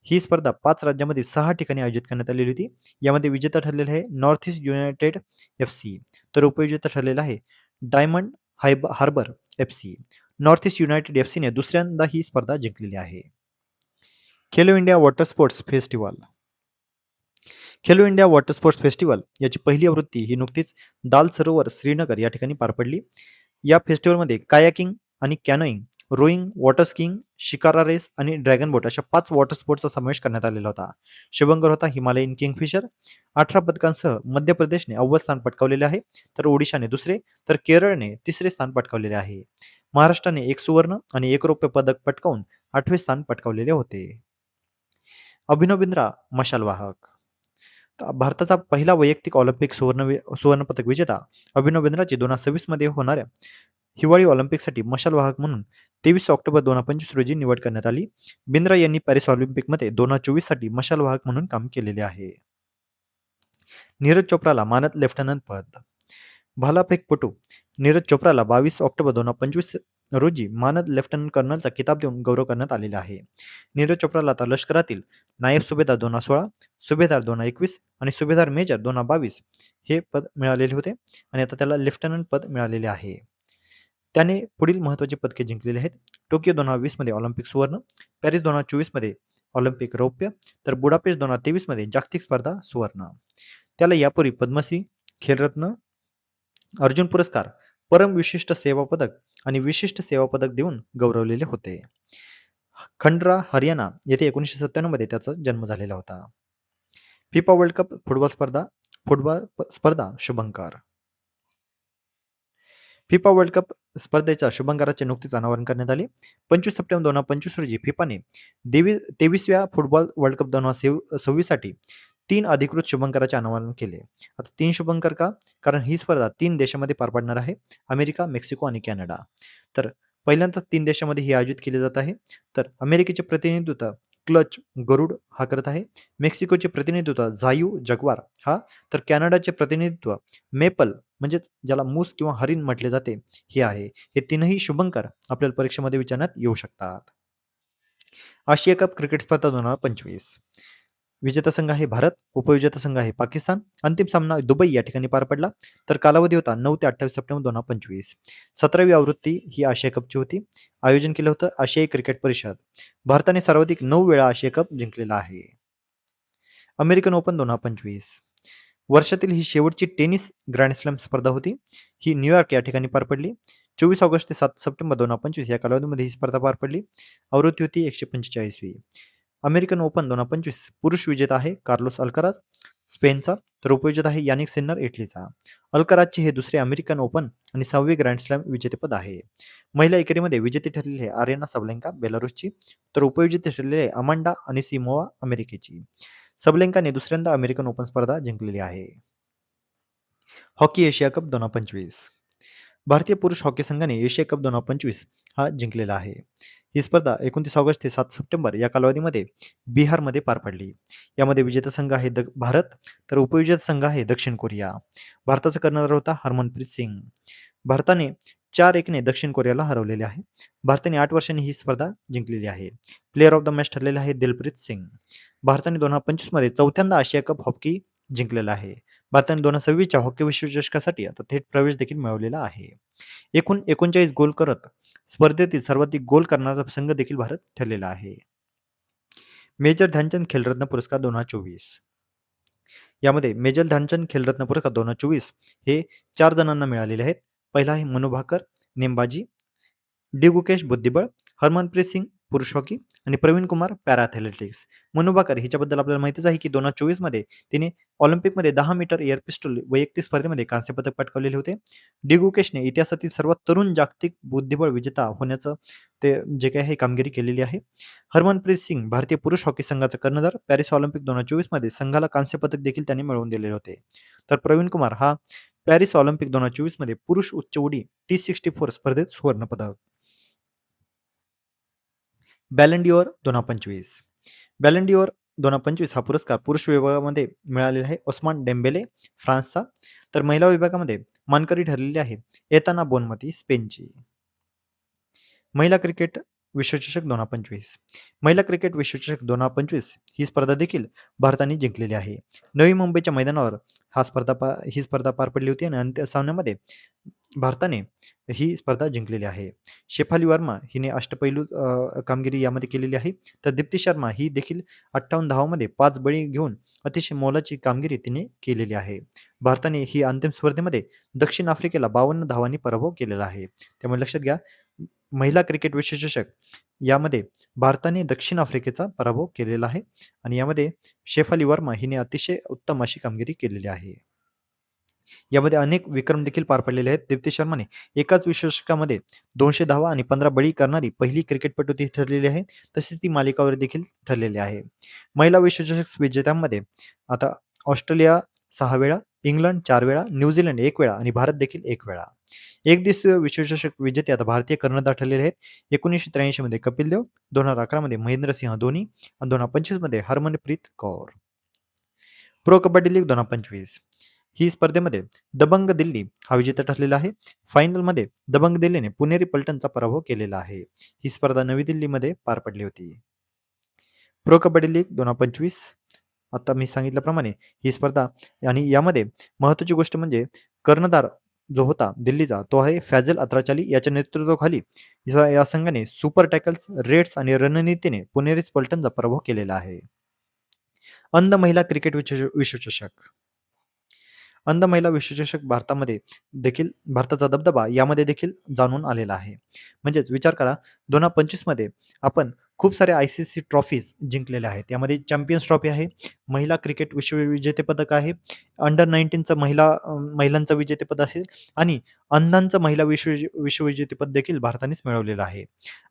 ही स्पर्धा 5 राज्यांमध्ये 6 ठिकाणी आयोजित करण्यात आलेली होती. यामध्ये विजेता ठरलेले आहे नॉर्थ ईस्ट युनायटेड FC, तर उपविजेता ठरलेला आहे Diamond Harbour FC. North East United FCने दुसऱ्यांदा ही स्पर्धा जिंकलेली आहे. Khelo India water sports festival. Khelo India water sports festival याची पहिली आवृत्ती ही नुकतीच दाल सरोवर श्रीनगर या ठिकाणी पार पडली. या फेस्टिवलमध्ये कायाकिंग आणि canoeing, rowing, water skiing, shikara race आणि ड्रॅगन बोट अशा 5 वॉटर स्पोर्ट्सचा समावेश करण्यात आलेला होता. शुभंकर होता हिमालयन किंगफिशर. 18 पदकांसह मध्य प्रदेशने अव्वल स्थान पटकावलेले आहे, तर ओडिशाने दुसरे, तर केरळने तिसरे स्थान पटकावलेले आहे. महाराष्ट्राने 1 सुवर्ण आणि 1 रौप्य पदक पटकावून 8वे स्थान पटकावलेले होते. अभिनव बिंद्रा मशालवाहक. भारताचा पहिला वैयक्तिक ऑलिम्पिक सुवर्णपदक विजेता अभिनव बिंद्राची 2026 मध्ये होणाऱ्या हिवाळी ऑलिम्पिकसाठी मशालवाहक म्हणून 23 ऑक्टोबर 2025 रोजी निवड करण्यात आली. बिंद्रा यांनी पॅरिस ऑलिम्पिकमध्ये 2024 साठी मशालवाहक म्हणून काम केलेले आहे. नीरज चोप्राला मानद लेफ्टनंट पद. भालाफेकपटू नीरज चोप्राला 22 ऑक्टोबर 2025 रोजी मानद लेफ्टनंट कर्नलचा किताब देऊन गौरव करण्यात आलेला आहे. नीरज चोप्राला आता लष्करातील नायब सुभेदार 2016, सुभेदार 2021 आणि सुभेदार मेजर 2022 हे पद मिळालेले होते आणि आता त्याला लेफ्टनंट पद मिळालेले आहे. त्याने पुढील महत्त्वाची पदके जिंकलेली आहेत. टोकियो 2020 मध्ये ऑलिम्पिक सुवर्ण, पॅरिस 2024 मध्ये ऑलिम्पिक रौप्य, तर बुडापेस्ट 2023 मध्ये जागतिक स्पर्धा सुवर्ण. त्याला यापूर्वी पद्मश्री, खेलरत्न, अर्जुन पुरस्कार, परम विशिष्ट सेवा पदक आणि विशिष्ट सेवा पदक देऊन गौरवलेले होते. खंडरा हरियाणा येथे 1997 मध्ये त्याचा जन्म झालेला होता. फिफा वर्ल्ड कप फुटबॉल स्पर्धा शुभंकर. फिफा वर्ल्ड कप स्पर्धेच्या शुभंकराचे नुकतेच अनावरण करण्यात आले. 25 सप्टेंबर 2025 रोजी फिफाने 23व्या फुटबॉल वर्ल्ड कप 2026 साठी 3 अधिकृत शुभंकराचे अनावरण केले. आता 3 शुभंकर का? कारण ही स्पर्धा 3 देशामध्ये पार पडणार आहे. अमेरिका, मेक्सिको आणि कॅनडा. तर पहिल्यांदा 3 देशामध्ये ही आयोजित केली जात आहे. तर अमेरिकेचे प्रतिनिधित्व क्लच गरुड हा करत आहे. मेक्सिकोचे प्रतिनिधित्व झायू जगवार हा, तर कॅनडाचे प्रतिनिधित्व मेपल म्हणजे ज्याला मूस किंवा हरिण म्हटले जाते हे आहे. हे तीनही शुभंकर आपल्याला परीक्षेमध्ये विचारण्यात येऊ शकतात. आशिया कप क्रिकेट स्पर्धा 2025. विजेता संघ आहे भारत, उपविजेता संघ आहे पाकिस्तान. अंतिम सामना दुबई या ठिकाणी पार पडला. तर कालावधी होता 9 ते 28 सप्टेंबर 2025. 17वी आवृत्ती ही आशिया कपची होती. आयोजन केलं होतं आशियाई क्रिकेट परिषद. भारताने सर्वाधिक 9 वेळा आशिया कप जिंकलेला आहे. American open 2025. वर्षातील ही शेवटची टेनिस ग्रँड स्लॅम स्पर्धा होती. ही न्यूयॉर्क या ठिकाणी पार पडली. 24 ऑगस्ट ते 7 सप्टेंबर 2025 या कालावधीमध्ये ही स्पर्धा पार पडली. आवृत्ती होती 145वी. अमेरिकन ओपन 2025 पुरुष विजेता आहे कार्लोस अल्कराज स्पेनचा, तर उपविजेता आहे यानिक सिन्नर इटलीचा. अल्कराजचे हे दुसरे अमेरिकन ओपन आणि 6वे ग्रँड स्लॅम विजेतेपद आहे. महिला एकेरीमध्ये विजेते ठरलेली आहे आरेना सबलेंका बेलारूसची, तर उपविजेते ठरलेले आहे अमांडा अनिसिमोवा अमेरिकेची. सबलेंकाने दुसऱ्यांदा अमेरिकन ओपन स्पर्धा जिंकलेली आहे. Hockey Asia cup 2025. भारतीय पुरुष हॉकी संघाने एशिया कप 2025 हा जिंकलेला आहे. ही स्पर्धा 29 ऑगस्ट ते 7 सप्टेंबर या कालावधीमध्ये बिहारमध्ये पार पडली. यामध्ये विजेता संघ आहे भारत, तर उपविजेता संघ आहे दक्षिण कोरिया. भारताचा कर्णधार होता हरमनप्रीत सिंग. भारताने 4-1 दक्षिण कोरियाला हरवलेले आहे. भारताने 8 वर्षांनी ही स्पर्धा जिंकलेली आहे. प्लेअर ऑफ द मॅच ठरलेला आहे दिलप्रीत सिंग. भारताने 2025 मध्ये चौथ्यांदा आशिया कप हॉकी जिंकलेला आहे. भारताने 2026च्या हॉकी विश्वचषकासाठी आता थेट प्रवेश देखील मिळवलेला आहे. एकूण 39 गोल करत स्पर्धेतील सर्वाधिक गोल करणारा संघ देखील भारत ठरलेला आहे. मेजर ध्यानचंद खेलरत्न पुरस्कार 2024. यामध्ये मेजर ध्यानचंद खेलरत्न पुरस्कार 2024 हे 4 जणांना मिळालेले आहेत. पहिला आहे मनू भाकर नेमबाजी, डी गुकेश बुद्धिबळ, हरमनप्रीत सिंग पुरुष हॉकी आणि प्रवीण कुमार पॅरा ॲथलेटिक्स. मनू भाकर हिच्याबद्दल आपल्याला माहितीच आहे की 2024 मध्ये तिने ऑलिम्पिकमध्ये 10 मीटर एअर पिस्टल वैयक्तिक स्पर्धेमध्ये कांस्य पदक पटकावलेले होते. डी गुकेशने इतिहासातील सर्वात तरुण जागतिक बुद्धिबळ विजेता होण्याचं ते जे काही आहे कामगिरी केलेली आहे. हरमनप्रीत सिंग भारतीय पुरुष हॉकी संघाचा कर्णधार. पॅरिस ऑलिम्पिक 2024 मध्ये संघाला कांस्य पदक देखील त्यांनी मिळवून दिलेले होते. तर प्रवीण कुमार हा पॅरिस ऑलिम्पिक 2024 मध्ये पुरुष उच्च उडी T64 स्पर्धेत सुवर्ण पदक. बॅलन डिओर 2025. बॅलन डिओर 2025 हा पुरस्कार पुरुष विभागामध्ये मिळालेला आहे ओस्मान डेम्बेले फ्रान्सचा. तर महिला विभागामध्ये मानकरी ठरलेली आहे एताना बोनमती स्पेनची. महिला क्रिकेट विश्वचषक 2025. महिला क्रिकेट विश्वचषक 2025 ही स्पर्धा देखील भारताने जिंकलेली आहे. नवी मुंबईच्या मैदानावर ही स्पर्धा पार पडली होती आणि अंतिम सामन्यामध्ये भारताने ही स्पर्धा जिंकलेली आहे. शेफाली वर्मा हिने अष्टपैलू कामगिरी यामध्ये केलेली आहे. तर दीप्ती शर्मा ही देखील 58 धावांमध्ये 5 बळी घेऊन अतिशय मोलाची कामगिरी तिने केलेली आहे. भारताने ही अंतिम स्पर्धेमध्ये दक्षिण आफ्रिकेला 52 धावांनी पराभव केलेला आहे. त्यामुळे लक्षात घ्या, महिला क्रिकेट विश्वचषक यामध्ये भारताने दक्षिण आफ्रिकेचा पराभव केलेला आहे आणि यामध्ये शेफाली वर्मा हिने अतिशय उत्तम अशी कामगिरी केलेली आहे. यामध्ये अनेक विक्रम देखील पार पडलेले आहेत. दीप्ती शर्माने एकाच विश्वचषकामध्ये 200 धावा आणि 15 बळी करणारी पहिली क्रिकेटपटू ती ठरलेली आहे. तसेच ती मालिकावर देखील ठरलेली आहे. महिला विश्वचषक विजेत्यांमध्ये आता ऑस्ट्रेलिया 6 वेळा, इंग्लंड 4 वेळा, न्यूझीलंड 1 वेळा आणि भारत देखील 1 वेळा. एकदिवसीय विश्वचषक विजेते आता भारतीय कर्णधार ठरलेले आहेत. 1983 मध्ये कपिल देव, 2011 मध्ये महेंद्रसिंह धोनी आणि 2025 मध्ये हरमनप्रीत कौर. प्रो कबड्डी लीग 2025 ही स्पर्धेमध्ये दबंग दिल्ली हा विजेता ठरलेला आहे. फायनलमध्ये दबंग दिल्लीने पुणेरी पलटणचा पराभव केलेला आहे. ही स्पर्धा नवी दिल्लीमध्ये पार पडली होती. प्रो कबड्डी लीग 2025 आता मी सांगितल्याप्रमाणे ही स्पर्धा आणि यामध्ये महत्त्वाची गोष्ट म्हणजे कर्णधार जो होता दिल्लीचा तो आहे फॅजल अत्राचाली याच्या नेतृत्वाखाली या संघाने सुपर टॅकल्स, रेड्स आणि रणनीतीने पुणेरी पलटणचा पराभव केलेला आहे. अंध महिला क्रिकेट विश्वचषक अंध महिला विश्वचषक भारतामध्ये देखील भारताचा दबदबा यामध्ये देखील जाणून आलेला आहे. म्हणजेच विचार करा 2025 मध्ये आपण खूप सारे ICC ट्रॉफीज जिंकलेल्या आहेत. यामध्ये चॅम्पियन्स ट्रॉफी आहे, महिला क्रिकेट विजेतेपदक आहे, अंडर 19चं महिलांचं विजेतेपद आहे आणि अंधांचं महिला विश्वविजेतेपद देखील भारतानेच मिळवलेलं आहे.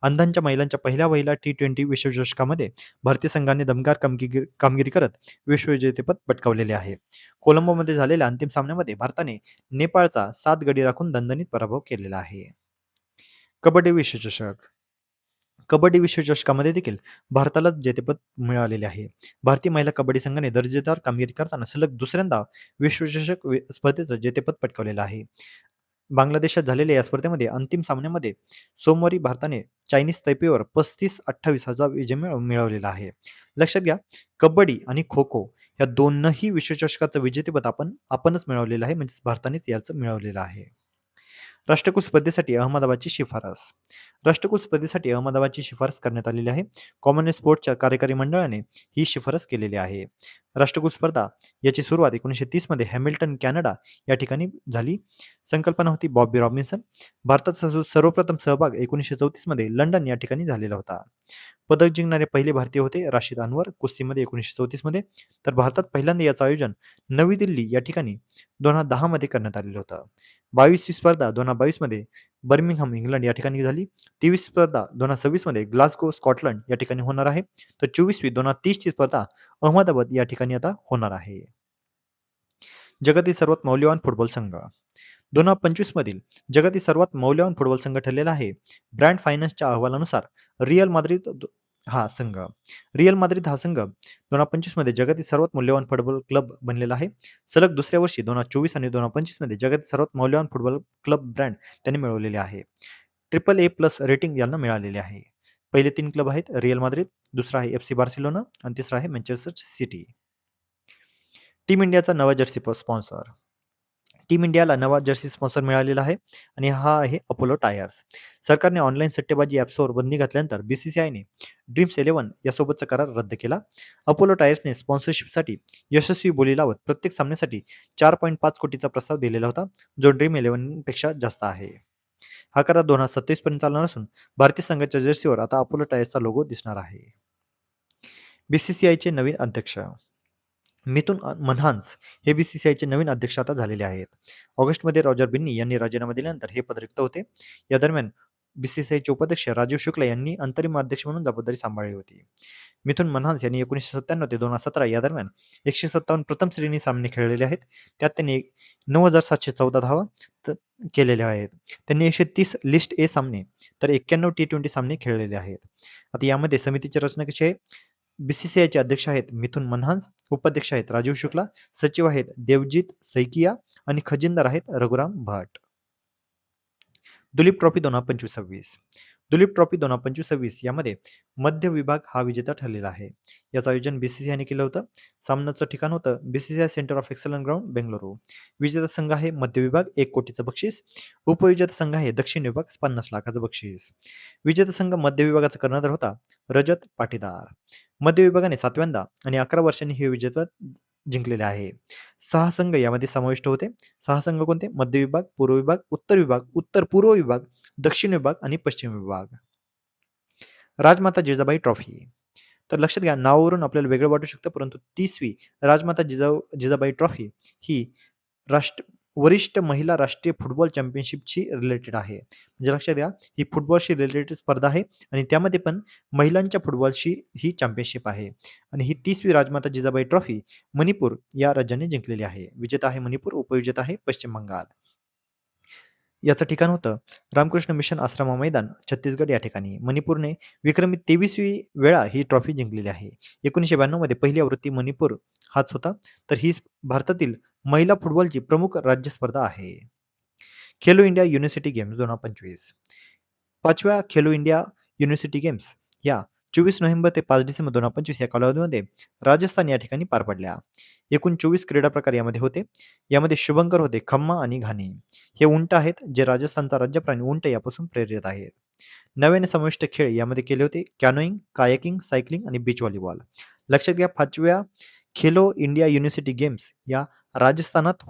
अंधांच्या महिलांच्या पहिल्या T20 विश्वचषकामध्ये भारतीय संघाने दमदार कामगिरी करत विश्वविजेतेपद पटकावलेले आहे. कोलंबोमध्ये झालेल्या अंतिम सामन्यामध्ये भारताने नेपाळचा 7 गडी राखून दणदणीत पराभव केलेला आहे. कबड्डी विश्वचषक कबड्डी विश्वचषकामध्ये देखील भारताला जेतेपद मिळालेले आहे. भारतीय महिला कबड्डी संघाने दर्जेदार कामगिरी करताना सलग दुसऱ्यांदा विश्वचषक स्पर्धेचं जेतेपद पटकावलेलं आहे. बांगलादेशात झालेल्या या स्पर्धेमध्ये अंतिम सामन्यामध्ये सोमवारी भारताने चायनीज तैपेवर 35-28 असा विजय मिळवलेला आहे. लक्षात घ्या, कबड्डी आणि खो खो या दोनही विश्वचषकाचं विजेतेपद आपणच मिळवलेलं आहे, म्हणजे भारतानेच याचं मिळवलेलं आहे. राष्ट्रकुल स्पर्धेसाठी अहमदाबादची शिफारस राष्ट्रकुल स्पर्धेसाठी अहमदाबादची शिफारस करण्यात आलेली आहे. कॉमनवेल्थ स्पोर्टच्या कार्यकारी मंडळाने ही शिफारस केलेली आहे. राष्ट्रकुल स्पर्धा याची सुरुवात 1930 मध्ये हॅमिल्टन कॅनडा या ठिकाणी झाली. संकल्पना होती बॉबी रॉबिन्सन. भारताचा सर्वप्रथम सहभाग 1934 मध्ये लंडन या ठिकाणी झालेला होता. पदक जिंकणारे पहिले भारतीय होते राशिद अनवर कुस्तीमध्ये 1934 मध्ये. तर भारतात पहिल्यांदा याचं आयोजन नवी दिल्ली या ठिकाणी 2010 मध्ये करण्यात आलेलं होतं. 22वी स्पर्धा 2022 मध्ये बर्मिंगहम इंग्लंड या ठिकाणी झाली. 23वी स्पर्धा 2026 मध्ये ग्लासगो स्कॉटलंड या ठिकाणी होणार आहे. तर 24वी 2030 ची स्पर्धा अहमदाबाद या ठिकाणी आता होणार आहे. जगातील सर्वात मौल्यवान फुटबॉल संघ 2025 मधील जगातील सर्वात मौल्यवान फुटबॉल संघ ठरलेला आहे. ब्रँड फायनान्सच्या अहवालानुसार रिअल माद्रिद हा संघ हा संघ 2025 मध्ये जगातील सर्वात मौल्यवान फुटबॉल क्लब बनलेला आहे. सलग दुसऱ्या वर्षी 2024 आणि 2025 मध्ये जगातील सर्वात मौल्यवान फुटबॉल क्लब ब्रँड त्यांनी मिळवलेले आहे. AAA+ रेटिंग यांना मिळालेले आहे. पहिले 3 क्लब आहेत रिअल माद्रिद, दुसरा आहे FC बार्सिलोना आणि तिसरा आहे मँचेस्टर सिटी. टीम इंडियाचा नवा जर्सी स्पॉन्सर टीम इंडियाला नवा जर्सी स्पॉन्सर मिळालेला आहे आणि हा आहे अपोलो टायर्स. सरकारने ऑनलाईन सट्टेबाजी ॲप्सवर बंदी घातल्यानंतर BCCIने ड्रीम्स 11 यासोबतचा करार रद्द केला. अपोलो टायर्सने स्पॉन्सरशिपसाठी यशस्वी बोली लावत प्रत्येक सामन्यासाठी 4.5 कोटीचा प्रस्ताव दिलेला होता, जो ड्रीम 11 पेक्षा जास्त आहे. हा करार 2027 पर्यंत चालणार असून भारतीय संघाच्या जर्सीवर आता अपोलो टायर्सचा लोगो दिसणार आहे. BCCIचे नवीन अध्यक्ष मिथुन मनहास हे BCCIचे नवीन अध्यक्ष आता झालेले आहेत. ऑगस्टमध्ये रॉजर बिन्नी यांनी राजीनामा दिल्यानंतर हे पद रिक्त होते. या दरम्यान BCCIचे उपाध्यक्ष राजीव शुक्ला यांनी अंतरिम अध्यक्ष म्हणून जबाबदारी सांभाळली होती. मिथुन मनहास यांनी 1997 ते 2017 या दरम्यान 157 प्रथम श्रेणी सामने खेळलेले आहेत. त्यात त्यांनी 9,714 धावा केलेल्या आहेत. त्यांनी 130 लिस्ट ए सामने तर 91 T20 सामने खेळलेले आहेत. आता यामध्ये समितीची रचना कशी आहे? BCCIचे अध्यक्ष आहेत मिथुन मनहंस, उपाध्यक्ष आहेत राजीव शुक्ला, सचिव आहेत देवजीत सैकिया आणि खजिनदार आहेत रघुराम भट. दुलीप ट्रॉफी 2025-26. दुलीप ट्रॉफी 2025-26 यामध्ये मध्य विभाग हा विजेता ठरलेला आहे. याचं आयोजन BCCIने केलं होतं. सामन्याचं ठिकाण होतं BCCI centre of excellence ground Bengaluru. विजेता संघ आहे मध्य विभाग 1 कोटीचं बक्षीस. उपविजेता संघ आहे दक्षिण विभाग 50 लाखाचं बक्षीस. विजेता संघ मध्य विभागाचा कर्णधार होता रजत पाटीदार. मध्य विभागाने 7व्यांदा आणि 11 वर्षांनी हे विजेता जिंकलेले आहे. 6 संघ यामध्ये समाविष्ट होते. 6 संघ कोणते? मध्य विभाग, पूर्व विभाग, उत्तर विभाग, उत्तर पूर्व विभाग, दक्षिण विभाग आणि पश्चिम विभाग. राजमाता जिजाबाई ट्रॉफी. तर लक्षात घ्या, नावावरून आपल्याला वेगळं वाटू शकतं, परंतु 30वी राजमाता जिजाबाई ट्रॉफी ही वरिष्ठ महिला राष्ट्रीय फुटबॉल चॅम्पियनशिपची रिलेटेड आहे. म्हणजे लक्षात घ्या, ही फुटबॉलशी रिलेटेड स्पर्धा आहे आणि त्यामध्ये पण महिलांच्या फुटबॉलची ही चॅम्पियनशिप आहे. आणि ही 30वी राजमाता जिजाबाई ट्रॉफी मणिपूर या राज्याने जिंकलेली आहे. विजेता आहे मणिपूर, उपविजेता आहे पश्चिम बंगाल. याचं ठिकाण होतं रामकृष्ण मिशन आश्रम मैदान, छत्तीसगड या ठिकाणी. मणिपूरने विक्रमी 23वी वेळा ही ट्रॉफी जिंकलेली आहे. 1992 मध्ये पहिली आवृत्ती मणिपूर हाच होता. तर ही भारतातील महिला फुटबॉलची प्रमुख राज्य स्पर्धा आहे. Khelo India university games 2025. 5व्या खेलो इंडिया युनिव्हर्सिटी गेम्स या 24 नोव्हेंबर ते 5 डिसेंबर 2025 या कालावधीमध्ये राजस्थान या ठिकाणी पार पडल्या. एकूण 24 क्रीडा प्रकार यामध्ये होते. यामध्ये शुभंकर होते खम्मा आणि घाणी. हे उंट आहेत जे राजस्थानचा राज्य प्राणी उंट यापासून प्रेरित आहेत. नव्याने समाविष्ट खेळ यामध्ये केले होते कॅनोईंग, कायाकिंग, सायकलिंग आणि बीच व्हॉलीबॉल. लक्षात घ्या, 5व्या खेलो इंडिया युनिव्हर्सिटी गेम्स या राजस्थानात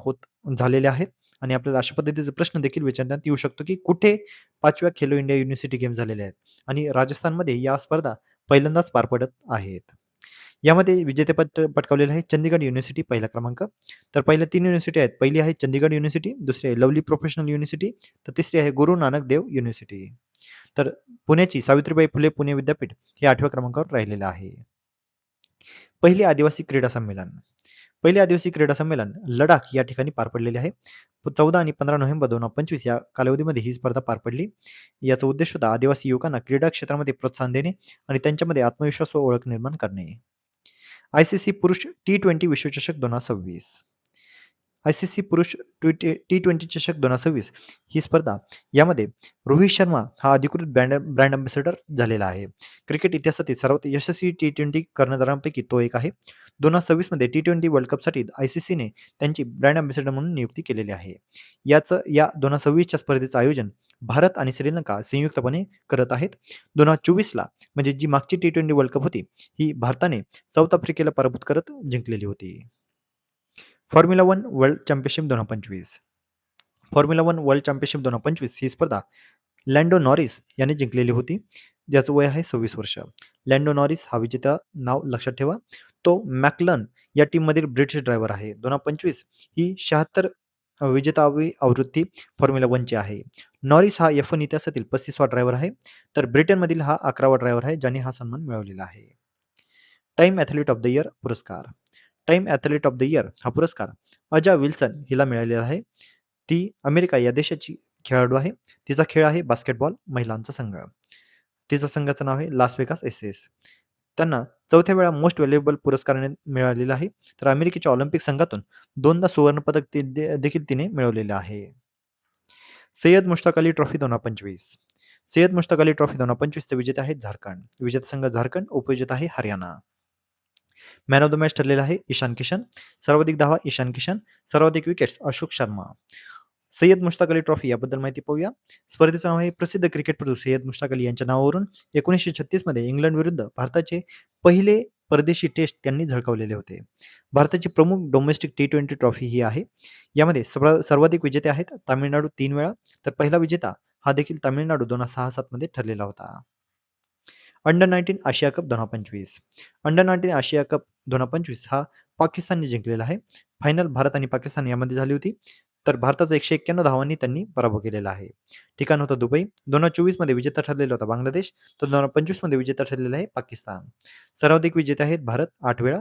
झालेल्या आहेत. आणि आपल्याला अशा पद्धतीचे प्रश्न देखील विचारण्यात येऊ शकतो, की कुठे 5व्या खेलो इंडिया युनिव्हर्सिटी गेम्स झालेल्या आहेत आणि राजस्थानमध्ये या स्पर्धा पहिल्यांदाच पार पडत आहेत. यामध्ये विजेतेपद पटकावलेलं आहे चंदीगड युनिव्हर्सिटी पहिला क्रमांक. तर पहिल्या 3 युनिव्हर्सिटी आहेत. पहिली आहे चंदीगड युनिव्हर्सिटी, दुसरी आहे लवली प्रोफेशनल युनिव्हर्सिटी, तर तिसरी आहे गुरु नानक देव युनिव्हर्सिटी. तर पुण्याची सावित्रीबाई फुले पुणे विद्यापीठ हे 8व्या क्रमांकावर राहिलेलं आहे. पहिले आदिवासी क्रीडा संमेलन. पहिले आदिवासी क्रीडा संमेलन लडाख या ठिकाणी पार पडलेले आहे. 14 आणि 15 नोव्हेंबर 2025 या कालावधीमध्ये ही स्पर्धा पार पडली. याचा उद्देश होता आदिवासी युवकांना क्रीडा क्षेत्रामध्ये प्रोत्साहन देणे आणि त्यांच्यामध्ये आत्मविश्वास व ओळख निर्माण करणे. ICC पुरुष T20 विश्वचषक 2026. ICC पुरुष T20 चषक 2026 ही स्पर्धा यामध्ये रोहित शर्मा हा अधिकृत ब्रँड अँबॅसेडर झालेला आहे. क्रिकेट इतिहासातील सर्वात यशस्वी T20 कर्णधारांपैकी तो एक आहे. 2026 मध्ये T20 वर्ल्ड कपसाठी ICCने त्यांची ब्रँड अँबॅसेडर म्हणून नियुक्ती केलेली आहे. या 2026च्या स्पर्धेचं आयोजन भारत आणि श्रीलंका संयुक्तपणे करत आहेत. 2024ला म्हणजे जी मागची T20 वर्ल्ड कप होती, ही भारताने साऊथ आफ्रिकेला पराभूत करत जिंकलेली होती. Formula 1 world championship 2025. Formula 1 world championship 2025 ही स्पर्धा लँडो नॉरिस याने जिंकलेली होती. ज्याचं वय आहे 26 वर्ष. लँडो नॉरिस हा विजेता नाव लक्षात ठेवा. तो मॅकलन या टीममधील ब्रिटिश ड्रायव्हर आहे. 2025 ही 76 विजेतावी आवृत्ती फॉर्म्युला 1ची आहे. नॉरिस हा F1 इतिहासातील 35वा ड्रायव्हर आहे. तर ब्रिटनमधील हा 11वा ड्रायव्हर आहे ज्याने हा सन्मान मिळवलेला आहे. Time athlete of the year पुरस्कार. Time athlete of the year हा पुरस्कार अजा विल्सन हिला मिळालेला आहे. ती अमेरिका या देशाची खेळाडू आहे. तिचा खेळ आहे बास्केटबॉल महिलांचा संघ. तिच्या संघाचं नाव आहे लास वेगास एस. त्यांना 4थ्या वेळा मोस्ट व्हॅल्युएबल पुरस्काराने मिळालेला आहे. तर अमेरिकेच्या ऑलिम्पिक संघातून 2दा सुवर्णपदक देखील तिने मिळवलेले आहे. सय्यद मुश्ताक अली ट्रॉफी 2025. सय्यद मुश्ताक अली ट्रॉफी 2025 चे विजेते आहेत झारखंड. विजेता संघ झारखंड, उपविजेता आहे Haryana. Man of the match ठरलेला आहे ईशान किशन. सर्वाधिक धावा ईशान किशन, सर्वाधिक विकेट्स अशोक शर्मा. सय्यद मुश्ताक अली ट्रॉफी याबद्दल माहिती पाहूया. स्पर्धेचं नाव आहे प्रसिद्ध क्रिकेटपटू सय्यद मुश्ताक अली यांच्या नावावरून 1936 मध्ये इंग्लंड विरुद्ध भारताचे पहिले परदेशी टेस्ट त्यांनी झळकावलेले होते. भारताची प्रमुख डोमेस्टिक T20 ट्रॉफी ही आहे. यामध्ये सर्वाधिक विजेते आहेत तामिळनाडू 3 वेळा, तर पहिला विजेता हा देखील तामिळनाडू 2006-07 मध्ये ठरलेला होता. अंडर 19 आशिया कप 2025. अंडर 19 आशिया कप 2025 हा पाकिस्तानने जिंकलेला आहे. फायनल भारत आणि पाकिस्तान यामध्ये झाली होती. तर भारताचा 191 धावांनी त्यांनी पराभव केलेला आहे. ठिकाण होतं दुबई. 2024 मध्ये विजेता ठरलेला होता बांगलादेश, तर 2025 मध्ये विजेता ठरलेला आहे पाकिस्तान. सर्वाधिक विजेते आहेत भारत 8 वेळा.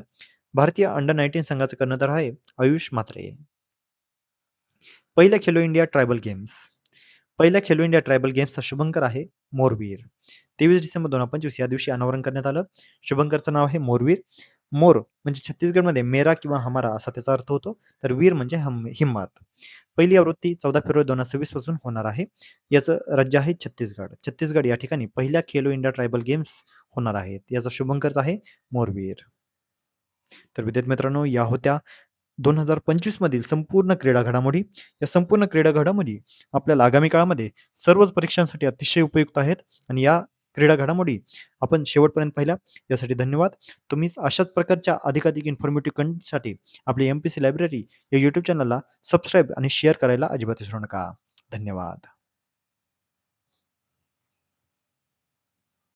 भारतीय अंडर 19 संघाचा कर्णधार आहे आयुष म्हात्रे. पहिल्या खेलो इंडिया ट्रायबल गेम्स. पहिल्या खेलो इंडिया ट्रायबल गेम्सचा शुभंकर आहे मोरवीर. 23 डिसेंबर 2025 या दिवशी अनावरण करण्यात आलं. शुभंकरचं नाव आहे मोरवीर. मोर म्हणजे छत्तीसगडमध्ये मेरा किंवा हमारा असा त्याचा अर्थ होतो. तर वीर म्हणजे हिम्मत. पहिली आवृत्ती 14 फेब्रुवारी 2026 पासून होणार आहे. याचं राज्य आहे छत्तीसगड. छत्तीसगड या ठिकाणी पहिल्या खेलो इंडिया ट्रायबल गेम्स होणार आहेत. याचा शुभंकर्ता आहे मोरवीर. तर विद्यार्थी मित्रांनो, या होत्या 2025 मधील संपूर्ण क्रीडा घडामोडी. या संपूर्ण क्रीडा घडामोडी आपल्याला आगामी काळामध्ये सर्वच परीक्षांसाठी अतिशय उपयुक्त आहेत आणि या क्रीडा घडामोडी आपण शेवटपर्यंत पाहिल्या यासाठी धन्यवाद. तुम्ही अशाच प्रकारच्या अधिकाधिक इन्फॉर्मेटिव्ह कंटेंटसाठी आपली एम-पी-सी लायब्ररी या यूट्यूब चॅनलला सबस्क्राईब आणि शेअर करायला अजिबात विसरू नका. धन्यवाद.